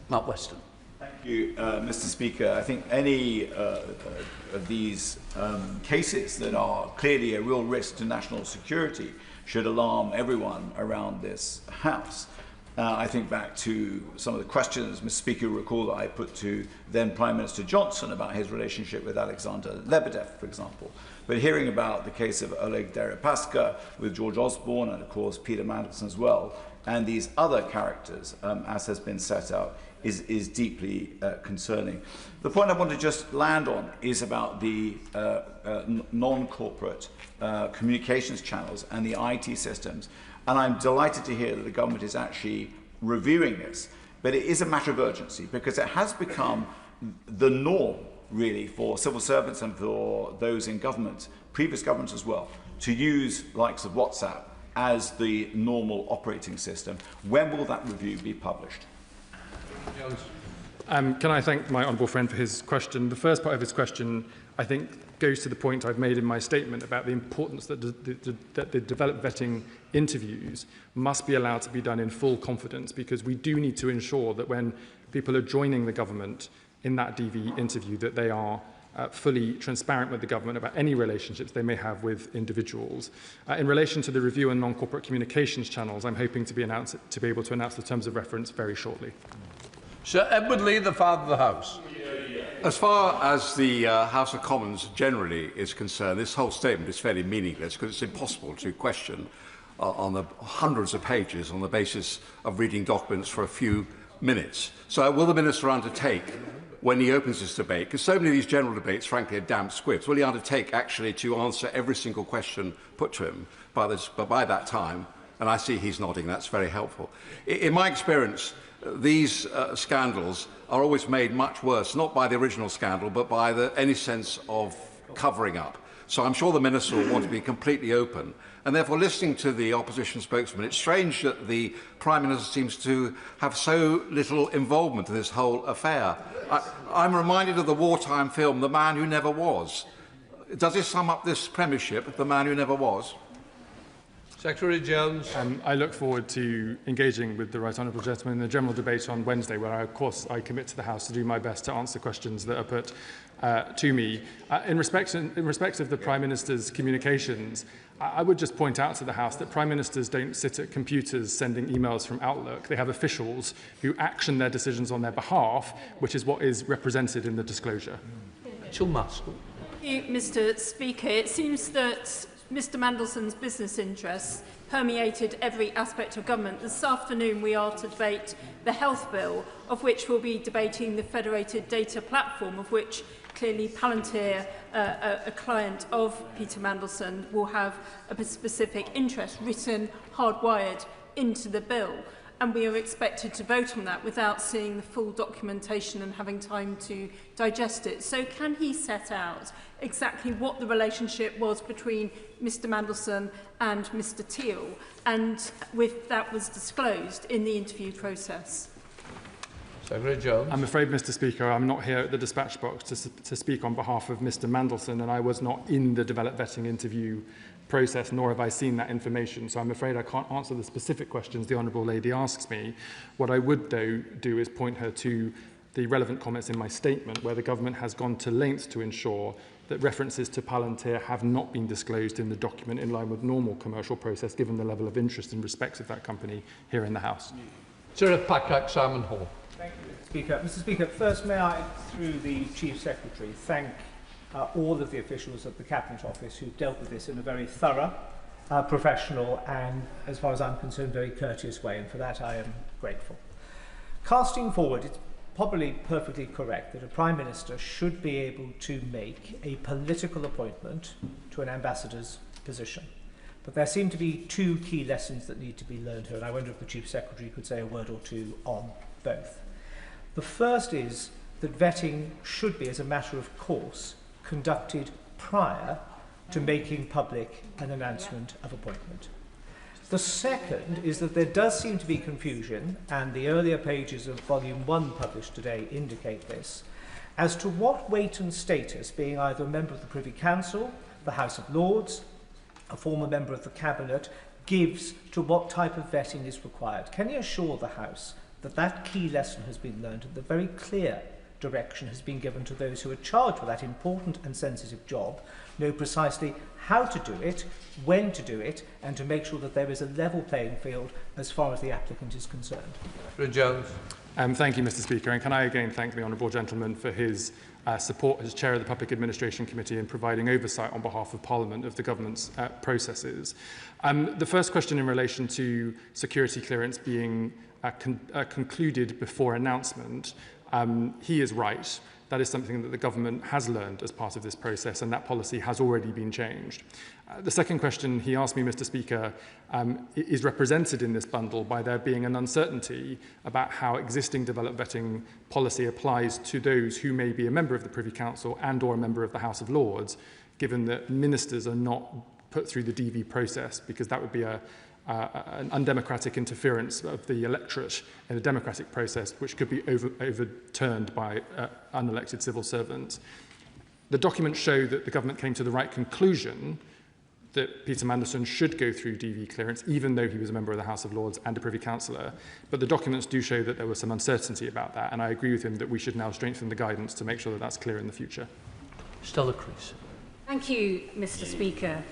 Matt Weston. Thank you, Mr. Speaker. I think any of these cases that are clearly a real risk to national security should alarm everyone around this House. I think back to some of the questions, Mr. Speaker, you recall that I put to then Prime Minister Johnson about his relationship with Alexander Lebedev, for example. But hearing about the case of Oleg Deripaska with George Osborne and, of course, Peter Mandelson as well, and these other characters, as has been set out, is deeply concerning. The point I want to just land on is about the non-corporate communications channels and the IT systems. And I'm delighted to hear that the government is actually reviewing this. But it is a matter of urgency because it has become the norm, really, for civil servants and for those in government, previous governments as well, to use likes of WhatsApp as the normal operating system. When will that review be published? Can I thank my honourable friend for his question? The first part of his question, I think, goes to the point I've made in my statement about the importance that the developed vetting interviews must be allowed to be done in full confidence, because we do need to ensure that when people are joining the government in that DV interview, that they are fully transparent with the government about any relationships they may have with individuals. In relation to the review and non-corporate communications channels, I'm hoping to be able to announce the terms of reference very shortly. Sir Edward Lee, the Father of the House. As far as the House of Commons generally is concerned, this whole statement is fairly meaningless because it's impossible to question on the hundreds of pages on the basis of reading documents for a few minutes. So will the Minister undertake, when he opens this debate, because so many of these general debates, frankly, are damp squibs, will he undertake actually to answer every single question put to him by that time? And I see he's nodding, that's very helpful. In my experience, these scandals are always made much worse, not by the original scandal, but by any sense of covering up. So I'm sure the Minister will want to be completely open. And therefore, listening to the opposition spokesman, it's strange that the Prime Minister seems to have so little involvement in this whole affair. I'm reminded of the wartime film, The Man Who Never Was. Does this sum up this premiership, The Man Who Never Was? Secretary Jones. I look forward to engaging with the right honourable gentleman in the general debate on Wednesday, where, of course, I commit to the House to do my best to answer questions that are put to me. In respect of the Prime Minister's communications, I would just point out to the House that Prime Ministers don't sit at computers sending emails from Outlook. They have officials who action their decisions on their behalf, which is what is represented in the disclosure. Thank you, Mr. Speaker. It seems that Mr. Mandelson's business interests permeated every aspect of government. This afternoon we are to debate the health bill, of which we'll be debating the federated data platform, of which clearly Palantir, a client of Peter Mandelson, will have a specific interest written, hardwired into the bill. And we are expected to vote on that without seeing the full documentation and having time to digest it. So can he set out exactly what the relationship was between Mr. Mandelson and Mr. Teal, and if that was disclosed in the interview process? Secretary Jones. I'm afraid, Mr. Speaker, I'm not here at the dispatch box to speak on behalf of Mr. Mandelson, and I was not in the developed vetting interview process, nor have I seen that information. So I'm afraid I can't answer the specific questions the Honourable Lady asks me. What I would, though, do is point her to the relevant comments in my statement, where the government has gone to lengths to ensure that references to Palantir have not been disclosed in the document in line with normal commercial process, given the level of interest and respect of that company here in the House. Sir Pakak Simon Hall. Thank you, Mr. Speaker. Mr. Speaker, first may I, through the Chief Secretary, thank all of the officials at the Cabinet Office who dealt with this in a very thorough, professional and, as far as I'm concerned, very courteous way, and for that I am grateful. Casting forward, it's probably perfectly correct that a Prime Minister should be able to make a political appointment to an ambassador's position. But there seem to be two key lessons that need to be learned here, and I wonder if the Chief Secretary could say a word or two on both. The first is that vetting should be, as a matter of course, conducted prior to making public an announcement of appointment. The second is that there does seem to be confusion, and the earlier pages of Volume 1 published today indicate this, as to what weight and status being either a member of the Privy Council, the House of Lords, a former member of the Cabinet, gives to what type of vetting is required. Can you assure the House that that key lesson has been learned and the very clear direction has been given to those who are charged with that important and sensitive job, know precisely how to do it, when to do it, and to make sure that there is a level playing field as far as the applicant is concerned? Secretary Jones. Thank you, Mr. Speaker, and can I again thank the honourable gentleman for his support as Chair of the Public Administration Committee in providing oversight on behalf of Parliament of the government's processes. The first question in relation to security clearance being concluded before announcement, he is right. That is something that the government has learned as part of this process, and that policy has already been changed. The second question he asked me, Mr. Speaker, is represented in this bundle by there being an uncertainty about how existing developed vetting policy applies to those who may be a member of the Privy Council and or a member of the House of Lords, given that ministers are not put through the DV process, because that would be an undemocratic interference of the electorate in a democratic process, which could be overturned by unelected civil servants. The documents show that the government came to the right conclusion that Peter Mandelson should go through DV clearance, even though he was a member of the House of Lords and a Privy Councillor. But the documents do show that there was some uncertainty about that, and I agree with him that we should now strengthen the guidance to make sure that that's clear in the future. Stella Crease. Thank you, Mr. Speaker.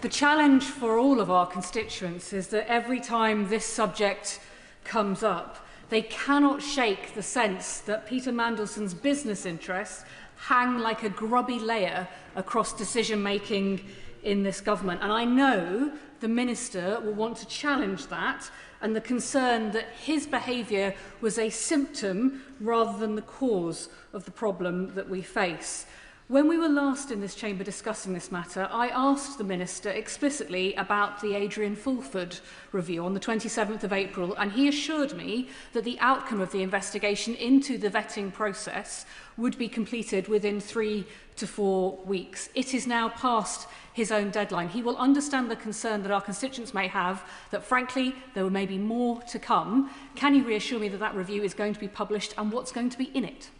The challenge for all of our constituents is that every time this subject comes up, They cannot shake the sense that Peter Mandelson's business interests hang like a grubby layer across decision-making in this government. And I know the Minister will want to challenge that and the concern that his behaviour was a symptom rather than the cause of the problem that we face. When we were last in this chamber discussing this matter, I asked the Minister explicitly about the Adrian Fulford review on the 27th of April, and he assured me that the outcome of the investigation into the vetting process would be completed within 3 to 4 weeks. It is now past his own deadline. He will understand the concern that our constituents may have, that frankly there may be more to come. Can you reassure me that that review is going to be published and what's going to be in it?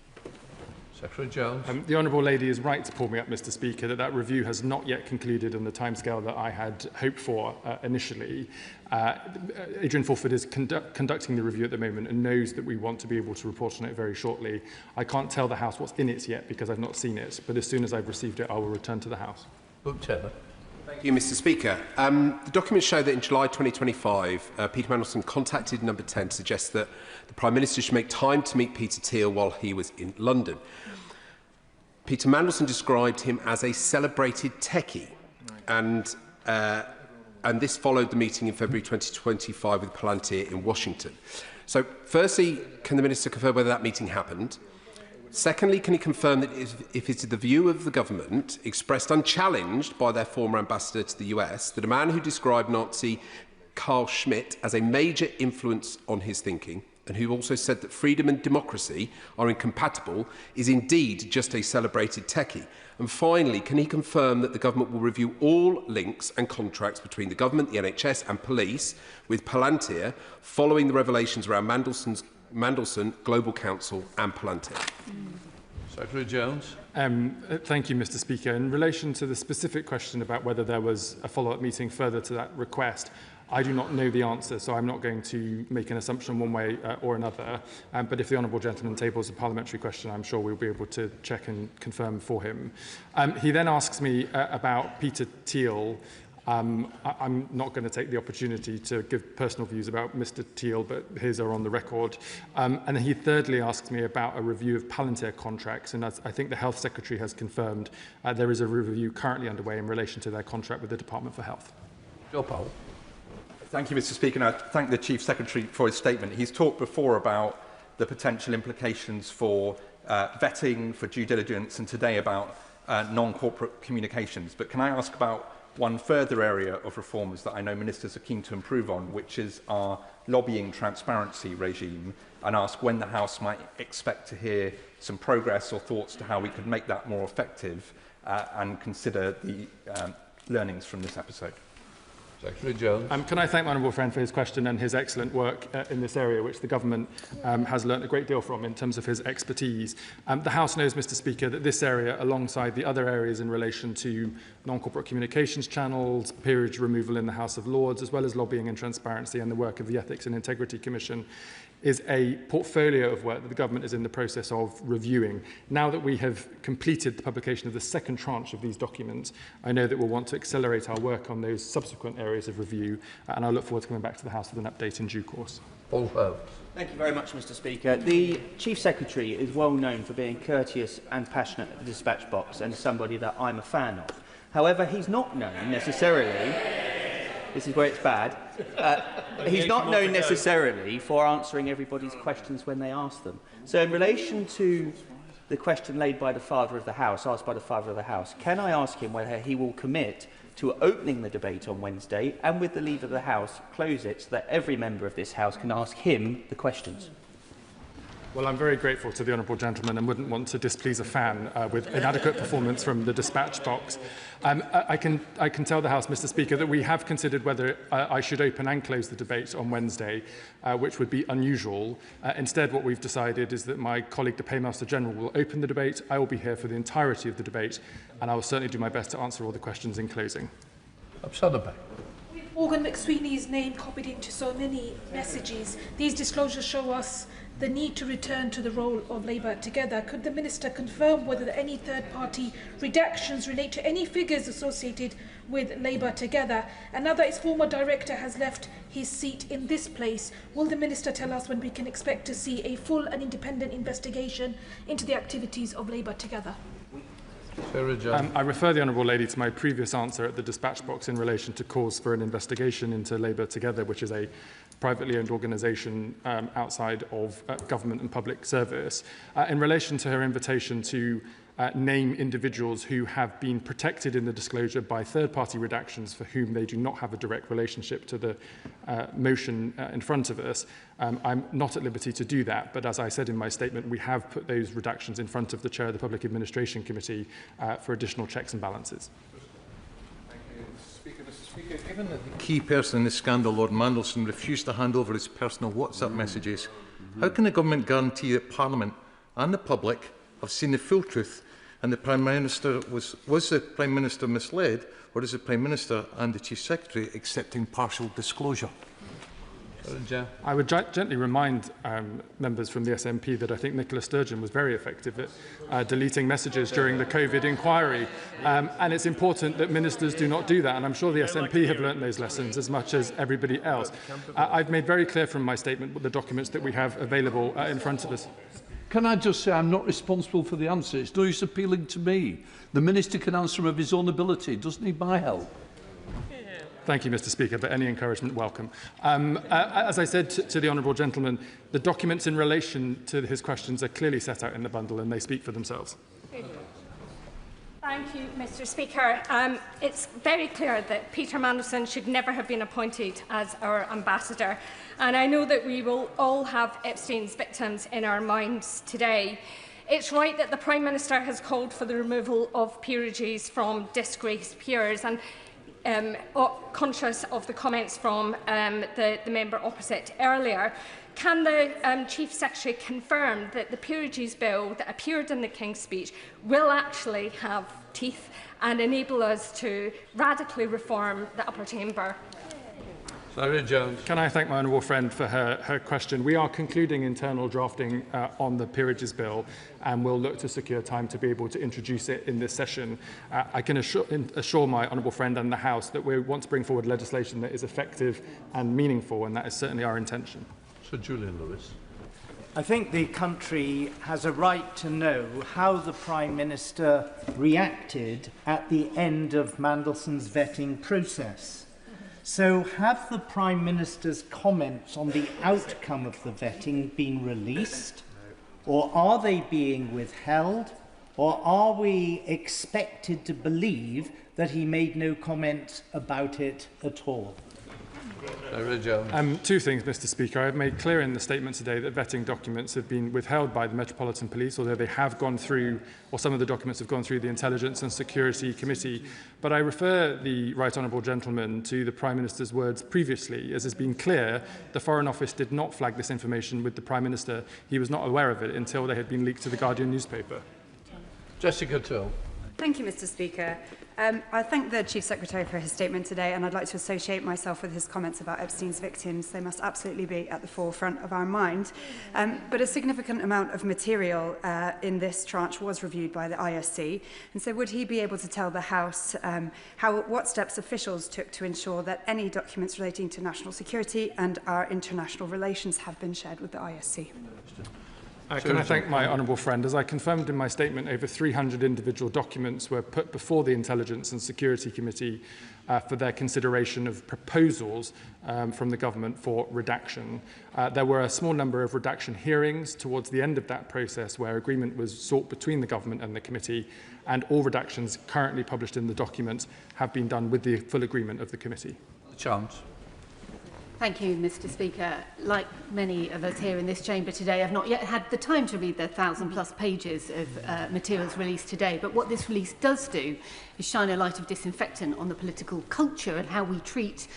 Secretary Jones. The Honourable Lady is right to pull me up, Mr Speaker, that review has not yet concluded in the timescale that I had hoped for initially. Adrian Fulford is conducting the review at the moment and knows that we want to be able to report on it very shortly. I can't tell the House what's in it yet because I've not seen it, but as soon as I've received it, I will return to the House. Thank you, Mr Speaker. The documents show that in July 2025, Peter Mandelson contacted Number 10 to suggest that the Prime Minister should make time to meet Peter Thiel while he was in London. Peter Mandelson described him as a celebrated techie, and this followed the meeting in February 2025 with Palantir in Washington. So, firstly, can the Minister confirm whether that meeting happened? Secondly, can he confirm that if it's the view of the government, expressed unchallenged by their former ambassador to the US, that a man who described Nazi Carl Schmitt as a major influence on his thinking, and who also said that freedom and democracy are incompatible, is indeed just a celebrated techie? And finally, can he confirm that the government will review all links and contracts between the government, the NHS and police with Palantir following the revelations around Mandelson, Global Council and Palantir? Secretary Jones. Thank you, Mr Speaker. In relation to the specific question about whether there was a follow-up meeting further to that request, I do not know the answer, so I'm not going to make an assumption one way or another. But if the Honourable Gentleman tables a parliamentary question, I'm sure we'll be able to check and confirm for him. He then asks me about Peter Thiel. I'm not going to take the opportunity to give personal views about Mr Thiel, but his are on the record. And he thirdly asks me about a review of Palantir contracts, and as I think the Health Secretary has confirmed, there is a review currently underway in relation to their contract with the Department for Health. Joe Powell. Thank you, Mr Speaker, and I thank the Chief Secretary for his statement. He's talked before about the potential implications for vetting, for due diligence, and today about non-corporate communications. But can I ask about one further area of reforms that I know ministers are keen to improve on, which is our lobbying transparency regime, and ask when the House might expect to hear some progress or thoughts to how we could make that more effective and consider the learnings from this episode. Secretary Jones. Can I thank my honourable friend for his question and his excellent work in this area, which the government has learnt a great deal from in terms of his expertise. The House knows, Mr Speaker, that this area, alongside the other areas in relation to non-corporate communications channels, peerage removal in the House of Lords, as well as lobbying and transparency and the work of the Ethics and Integrity Commission, is a portfolio of work that the government is in the process of reviewing. Now that we have completed the publication of the second tranche of these documents, I know that we'll want to accelerate our work on those subsequent areas of review, and I look forward to coming back to the House with an update in due course. Paul Hobbs. Thank you very much, Mr Speaker. The Chief Secretary is well known for being courteous and passionate at the dispatch box, and somebody that I'm a fan of. However, he's not known necessarily... This is where it's bad. He's not known necessarily for answering everybody's questions when they ask them. So in relation to the question laid by the Father of the House, asked by the Father of the House, can I ask him whether he will commit to opening the debate on Wednesday and, with the leave of the House, close it so that every member of this House can ask him the questions? Well, I'm very grateful to the honourable gentleman and wouldn't want to displease a fan with inadequate performance from the dispatch box. I can tell the House, Mr Speaker, that we have considered whether I should open and close the debate on Wednesday, which would be unusual. Instead, what we've decided is that my colleague, the Paymaster General, will open the debate. I will be here for the entirety of the debate, and I will certainly do my best to answer all the questions in closing. Morgan McSweeney's name copied into so many messages. These disclosures show us the need to return to the role of Labour Together. Could the Minister confirm whether any third-party redactions relate to any figures associated with Labour Together? And now that its former director has left his seat in this place, will the Minister tell us when we can expect to see a full and independent investigation into the activities of Labour Together? I refer the Honourable Lady to my previous answer at the dispatch box in relation to calls for an investigation into Labour Together, which is a privately owned organisation outside of government and public service. In relation to her invitation to name individuals who have been protected in the disclosure by third-party redactions for whom they do not have a direct relationship to the motion in front of us, I'm not at liberty to do that. But as I said in my statement, we have put those redactions in front of the Chair of the Public Administration Committee for additional checks and balances. Mr. Speaker, given that the key person in this scandal, Lord Mandelson, refused to hand over his personal WhatsApp messages, how can the government guarantee that Parliament and the public have seen the full truth and the Prime Minister was the Prime Minister misled, or is the Prime Minister and the Chief Secretary accepting partial disclosure? I would gently remind members from the SNP that I think Nicola Sturgeon was very effective at deleting messages during the COVID inquiry. And it's important that ministers do not do that. And I'm sure the SNP have learnt those lessons as much as everybody else. I've made very clear from my statement what the documents that we have available in front of us. Can I just say I'm not responsible for the answer? It's no use appealing to me. The Minister can answer of his own ability. Doesn't need my help. Thank you, Mr. Speaker, but any encouragement welcome. As I said to the honourable gentleman, the documents in relation to his questions are clearly set out in the bundle and they speak for themselves. Thank you, Mr. Speaker. It's very clear that Peter Mandelson should never have been appointed as our ambassador. And I know that we will all have Epstein's victims in our minds today. It's right that the Prime Minister has called for the removal of peerages from disgraced peers. And conscious of the comments from the member opposite earlier, can the Chief Secretary confirm that the Peerages Bill that appeared in the King's Speech will actually have teeth and enable us to radically reform the upper chamber? Darren Jones. Can I thank my honourable friend for her question? We are concluding internal drafting on the Peerages Bill and we'll look to secure time to be able to introduce it in this session. I can assure my honourable friend and the House that we want to bring forward legislation that is effective and meaningful, and that is certainly our intention. Sir Julian Lewis. I think the country has a right to know how the Prime Minister reacted at the end of Mandelson's vetting process. So have the Prime Minister's comments on the outcome of the vetting been released, or are they being withheld, or are we expected to believe that he made no comments about it at all? Two things, Mr. Speaker. I have made clear in the statement today that vetting documents have been withheld by the Metropolitan Police, although they have gone through, or some of the documents have gone through the Intelligence and Security Committee. But I refer the Right Honourable Gentleman to the Prime Minister's words previously. As has been clear, the Foreign Office did not flag this information with the Prime Minister. He was not aware of it until they had been leaked to the Guardian newspaper. Jessica Till. Thank you, Mr. Speaker. I thank the Chief Secretary for his statement today, and I'd like to associate myself with his comments about Epstein's victims. They must absolutely be at the forefront of our mind. But a significant amount of material in this tranche was reviewed by the ISC, and so would he be able to tell the House what steps officials took to ensure that any documents relating to national security and our international relations have been shared with the ISC? Can I thank my honourable friend? As I confirmed in my statement, over 300 individual documents were put before the Intelligence and Security Committee for their consideration of proposals from the government for redaction. There were a small number of redaction hearings towards the end of that process where agreement was sought between the government and the committee, and all redactions currently published in the documents have been done with the full agreement of the committee. Chance. Thank you, Mr. Speaker. Like many of us here in this chamber today, I've not yet had the time to read the 1,000+ pages of materials released today. But what this release does do is shine a light of disinfectant on the political culture and how we treat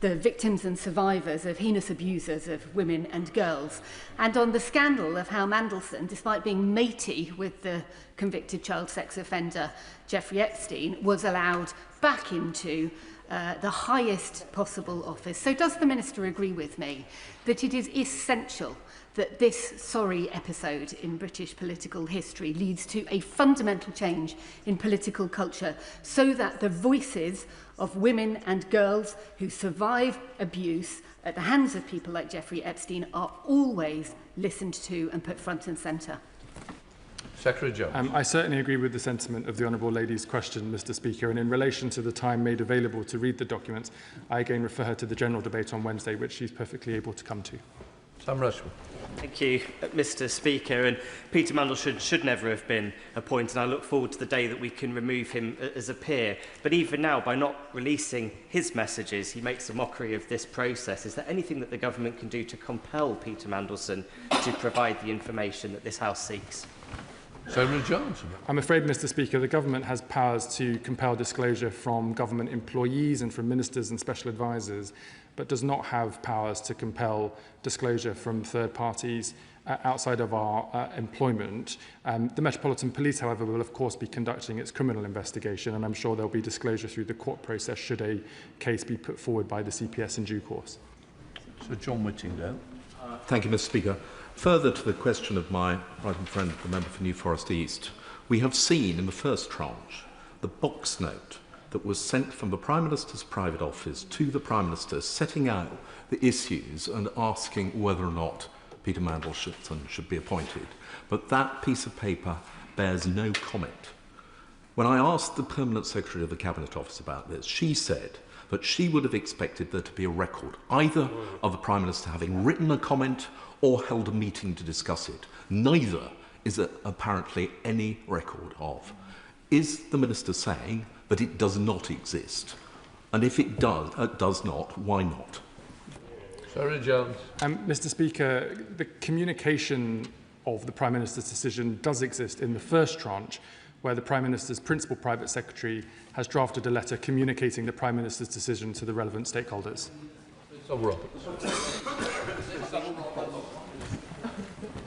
the victims and survivors of heinous abusers of women and girls, and on the scandal of how Mandelson, despite being matey with the convicted child sex offender Jeffrey Epstein, was allowed back into the highest possible office. So does the Minister agree with me that it is essential that this sorry episode in British political history leads to a fundamental change in political culture so that the voices of women and girls who survive abuse at the hands of people like Jeffrey Epstein are always listened to and put front and centre? Secretary Jones. I certainly agree with the sentiment of the Honourable Lady's question, Mr Speaker, and in relation to the time made available to read the documents, I again refer her to the general debate on Wednesday, which she's perfectly able to come to. Sam Rushworth. Thank you, Mr Speaker. And Peter Mandelson should never have been appointed. I look forward to the day that we can remove him as a peer. But even now, by not releasing his messages, he makes a mockery of this process. Is there anything that the government can do to compel Peter Mandelson to provide the information that this House seeks? Darren Jones. I'm afraid, Mr Speaker, the government has powers to compel disclosure from government employees and from ministers and special advisers, but does not have powers to compel disclosure from third parties outside of our employment. The Metropolitan Police, however, will of course be conducting its criminal investigation, and I'm sure there will be disclosure through the court process should a case be put forward by the CPS in due course. Sir John Whittingdale. Thank you, Mr Speaker. Further to the question of my right and friend, the member for New Forest East, we have seen in the first tranche the box note that was sent from the Prime Minister's private office to the Prime Minister setting out the issues and asking whether or not Peter Mandelson should be appointed. But that piece of paper bears no comment. When I asked the Permanent Secretary of the Cabinet Office about this, she said that she would have expected there to be a record, either of the Prime Minister having written a comment or held a meeting to discuss it. Neither is there apparently any record of. Is the Minister saying that it does not exist? And if it does not, why not? Darren Jones. Mr Speaker, the communication of the Prime Minister's decision does exist in the first tranche, where the Prime Minister's principal private secretary has drafted a letter communicating the Prime Minister's decision to the relevant stakeholders.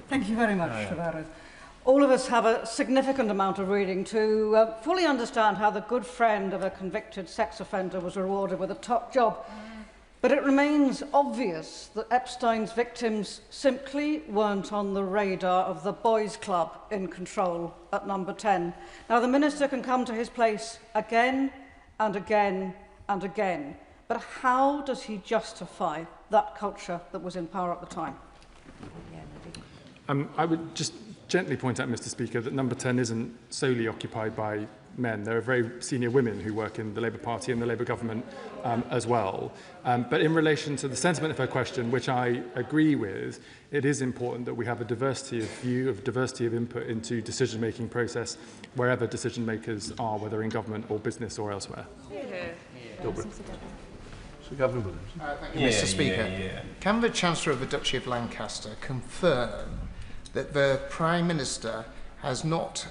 Thank you very much for that. All of us have a significant amount of reading to fully understand how the good friend of a convicted sex offender was rewarded with a top job. But it remains obvious that Epstein's victims simply weren't on the radar of the boys' club in control at number 10. Now, the Minister can come to his place again and again and again, but how does he justify that culture that was in power at the time? I would just gently point out, Mr Speaker, that number 10 isn't solely occupied by men. There are very senior women who work in the Labour Party and the Labour government as well. But in relation to the sentiment of her question, which I agree with, it is important that we have a diversity of view, a diversity of input into decision-making process wherever decision-makers are, whether in government or business or elsewhere. Thank you, Mr Speaker. Can the Chancellor of the Duchy of Lancaster confirm that the Prime Minister has not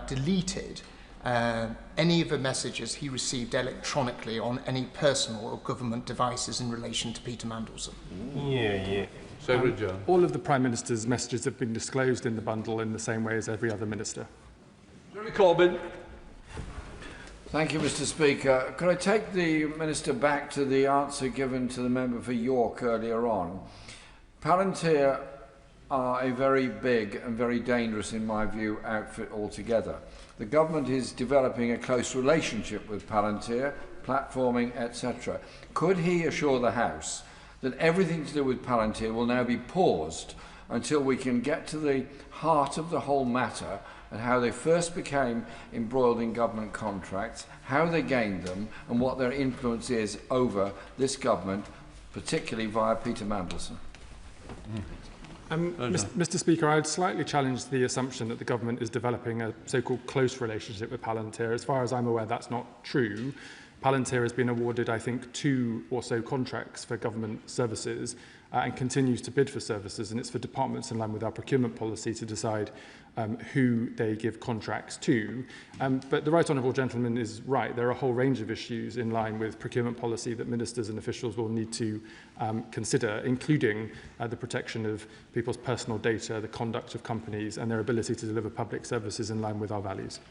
deleted any of the messages he received electronically on any personal or government devices in relation to Peter Mandelson? All of the Prime Minister's messages have been disclosed in the bundle in the same way as every other minister. Jeremy Corbyn. Thank you, Mr Speaker. Could I take the Minister back to the answer given to the member for York earlier on? Palantir are a very big and very dangerous, in my view, outfit altogether. The government is developing a close relationship with Palantir, platforming, etc. Could he assure the House that everything to do with Palantir will now be paused until we can get to the heart of the whole matter and how they first became embroiled in government contracts, how they gained them, and what their influence is over this government, particularly via Peter Mandelson? Mr Speaker, I would slightly challenge the assumption that the government is developing a so-called close relationship with Palantir. As far as I'm aware, that's not true. Palantir has been awarded, I think, 2 or so contracts for government services and continues to bid for services, and it's for departments in line with our procurement policy to decide who they give contracts to. But the Right Honourable Gentleman is right. There are a whole range of issues in line with procurement policy that ministers and officials will need to consider, including the protection of people's personal data, the conduct of companies, and their ability to deliver public services in line with our values.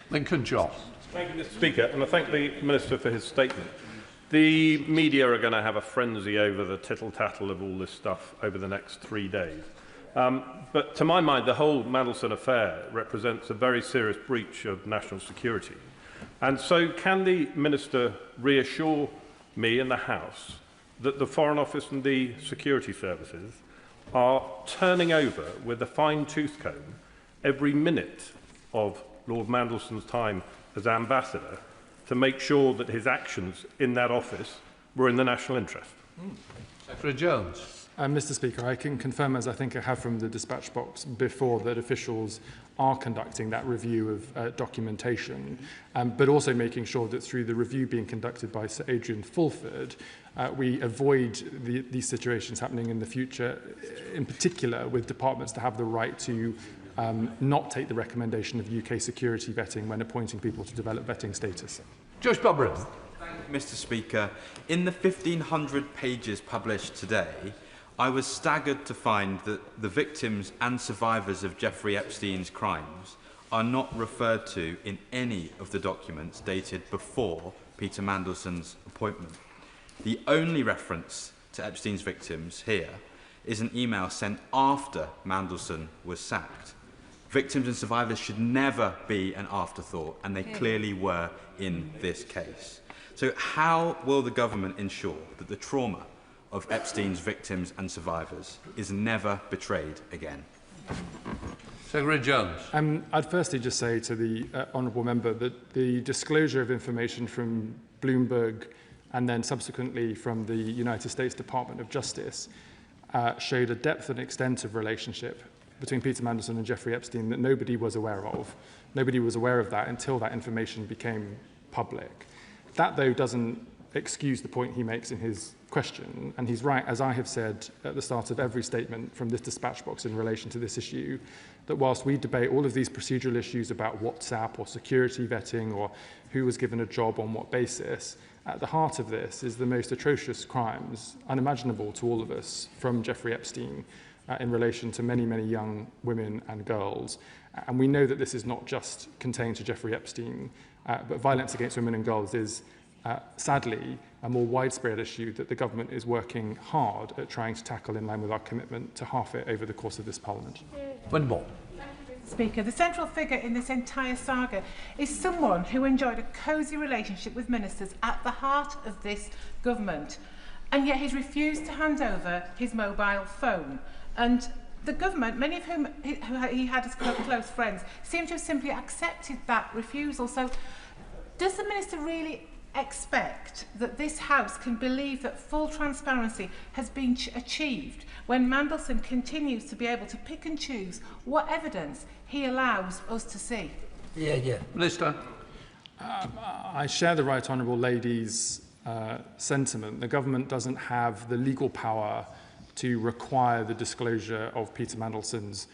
Lincoln Joss. Thank you, Mr Speaker, and I thank the Minister for his statement. The media are going to have a frenzy over the tittle-tattle of all this stuff over the next 3 days. But to my mind, the whole Mandelson affair represents a very serious breach of national security. And so can the Minister reassure me and the House that the Foreign Office and the security services are turning over with a fine-tooth comb every minute of Lord Mandelson's time as ambassador to make sure that his actions in that office were in the national interest? Secretary Jones. Mr. Speaker, I can confirm, as I think I have from the dispatch box before, that officials are conducting that review of documentation, but also making sure that through the review being conducted by Sir Adrian Fulford, we avoid these situations happening in the future, in particular with departments to have the right to not take the recommendation of UK security vetting when appointing people to develop vetting status. Josh Bobrin. Thank you, Mr. Speaker. In the 1,500 pages published today, I was staggered to find that the victims and survivors of Jeffrey Epstein's crimes are not referred to in any of the documents dated before Peter Mandelson's appointment. The only reference to Epstein's victims here is an email sent after Mandelson was sacked. Victims and survivors should never be an afterthought, and they clearly were in this case. So how will the government ensure that the trauma of Epstein's victims and survivors is never betrayed again? Secretary Jones. I'd firstly just say to the honourable member that the disclosure of information from Bloomberg and then subsequently from the United States Department of Justice showed a depth and extent of relationship between Peter Mandelson and Jeffrey Epstein that nobody was aware of. Nobody was aware of that until that information became public. That, though, doesn't excuse the point he makes in his question, and he's right, as I have said at the start of every statement from this dispatch box in relation to this issue, that whilst we debate all of these procedural issues about WhatsApp or security vetting or who was given a job on what basis, at the heart of this is the most atrocious crimes unimaginable to all of us from Jeffrey Epstein in relation to many, many young women and girls. And we know that this is not just contained to Jeffrey Epstein, but violence against women and girls is sadly a more widespread issue that the government is working hard at trying to tackle in line with our commitment to halve it over the course of this Parliament. Windball. Speaker, the central figure in this entire saga is someone who enjoyed a cosy relationship with ministers at the heart of this government, and yet he's refused to hand over his mobile phone. And the government, many of whom he had as close friends, seem to have simply accepted that refusal. So does the minister really expect that this House can believe that full transparency has been achieved when Mandelson continues to be able to pick and choose what evidence he allows us to see? Minister. I share the Right Honourable Lady's sentiment. The government doesn't have the legal power to require the disclosure of Peter Mandelson's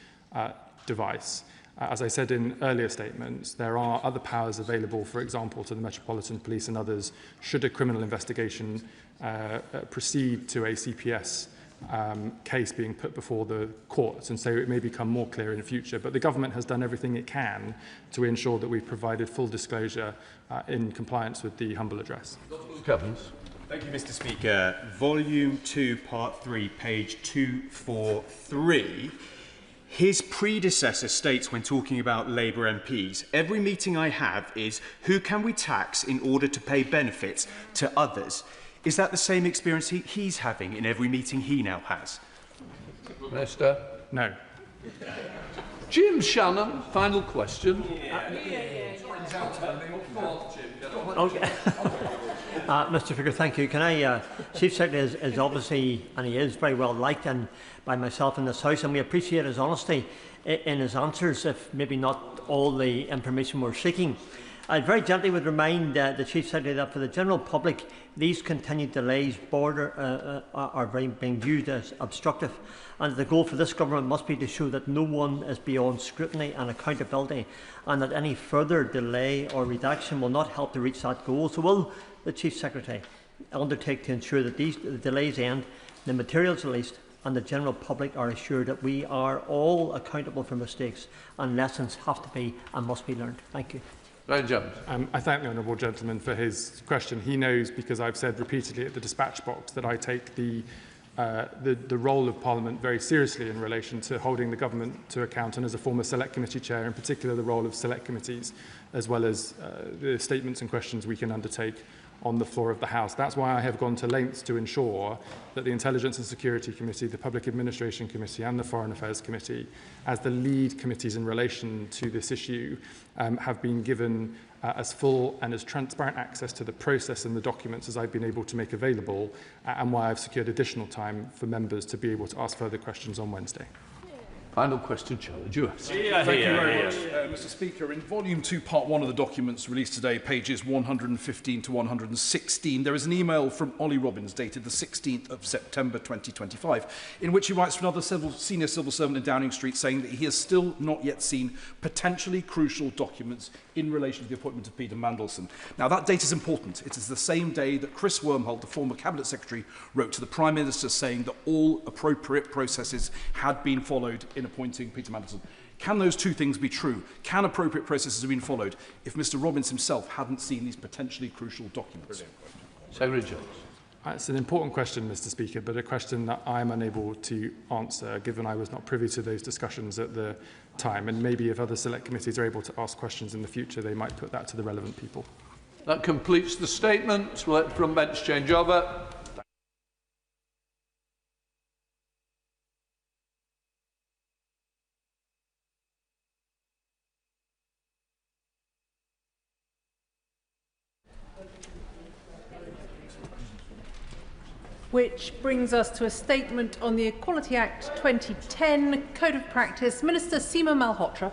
device. As I said in earlier statements, there are other powers available, for example, to the Metropolitan Police and others, should a criminal investigation proceed to a CPS case being put before the courts, and so it may become more clear in the future. But the government has done everything it can to ensure that we've provided full disclosure in compliance with the humble address. Cummins. Thank you, Mr. Speaker. Volume 2, Part 3, page 243. His predecessor states when talking about Labour MPs, every meeting I have is, who can we tax in order to pay benefits to others? Is that the same experience he's having in every meeting he now has? Minister. No. Jim Shannon, final question. Okay. Mr. Speaker, thank you. Can I, Chief Secretary is obviously, and he is very well liked and by myself in this House, and we appreciate his honesty in his answers, if maybe not all the information we're seeking. I very gently would remind the Chief Secretary that for the general public, these continued delays are being viewed as obstructive, and the goal for this government must be to show that no one is beyond scrutiny and accountability, and that any further delay or redaction will not help to reach that goal. So will the Chief Secretary undertake to ensure that these delays end, the materials released, and the general public are assured that we are all accountable for mistakes and lessons have to be and must be learned? Thank you. Darren Jones. I thank the honourable gentleman for his question. He knows, because I've said repeatedly at the dispatch box, that I take the role of Parliament very seriously in relation to holding the government to account, and as a former Select Committee chair, in particular the role of Select Committees, as well as the statements and questions we can undertake on the floor of the House. That's why I have gone to lengths to ensure that the Intelligence and Security Committee, the Public Administration Committee and the Foreign Affairs Committee, as the lead committees in relation to this issue, have been given as full and as transparent access to the process and the documents as I've been able to make available, and why I've secured additional time for members to be able to ask further questions on Wednesday. Final question, Charlie Jewett. Thank you very much, Mr. Speaker. In Volume 2, Part 1 of the documents released today, pages 115 to 116, there is an email from Ollie Robbins dated the 16th of September 2025, in which he writes to another senior civil servant in Downing Street saying that he has still not yet seen potentially crucial documents in relation to the appointment of Peter Mandelson. Now, that date is important. It is the same day that Chris Wormholt, the former Cabinet Secretary, wrote to the Prime Minister saying that all appropriate processes had been followed in appointing Peter Mandelson. Can those two things be true? Can appropriate processes have been followed if Mr Robbins himself hadn't seen these potentially crucial documents? Secretary Jones. It's an important question, Mr Speaker, but a question that I'm unable to answer, given I was not privy to those discussions at the time. And maybe if other select committees are able to ask questions in the future, they might put that to the relevant people. That completes the statements. We'll let the front bench change over. Which brings us to a statement on the Equality Act 2010 Code of Practice. Minister Seema Malhotra.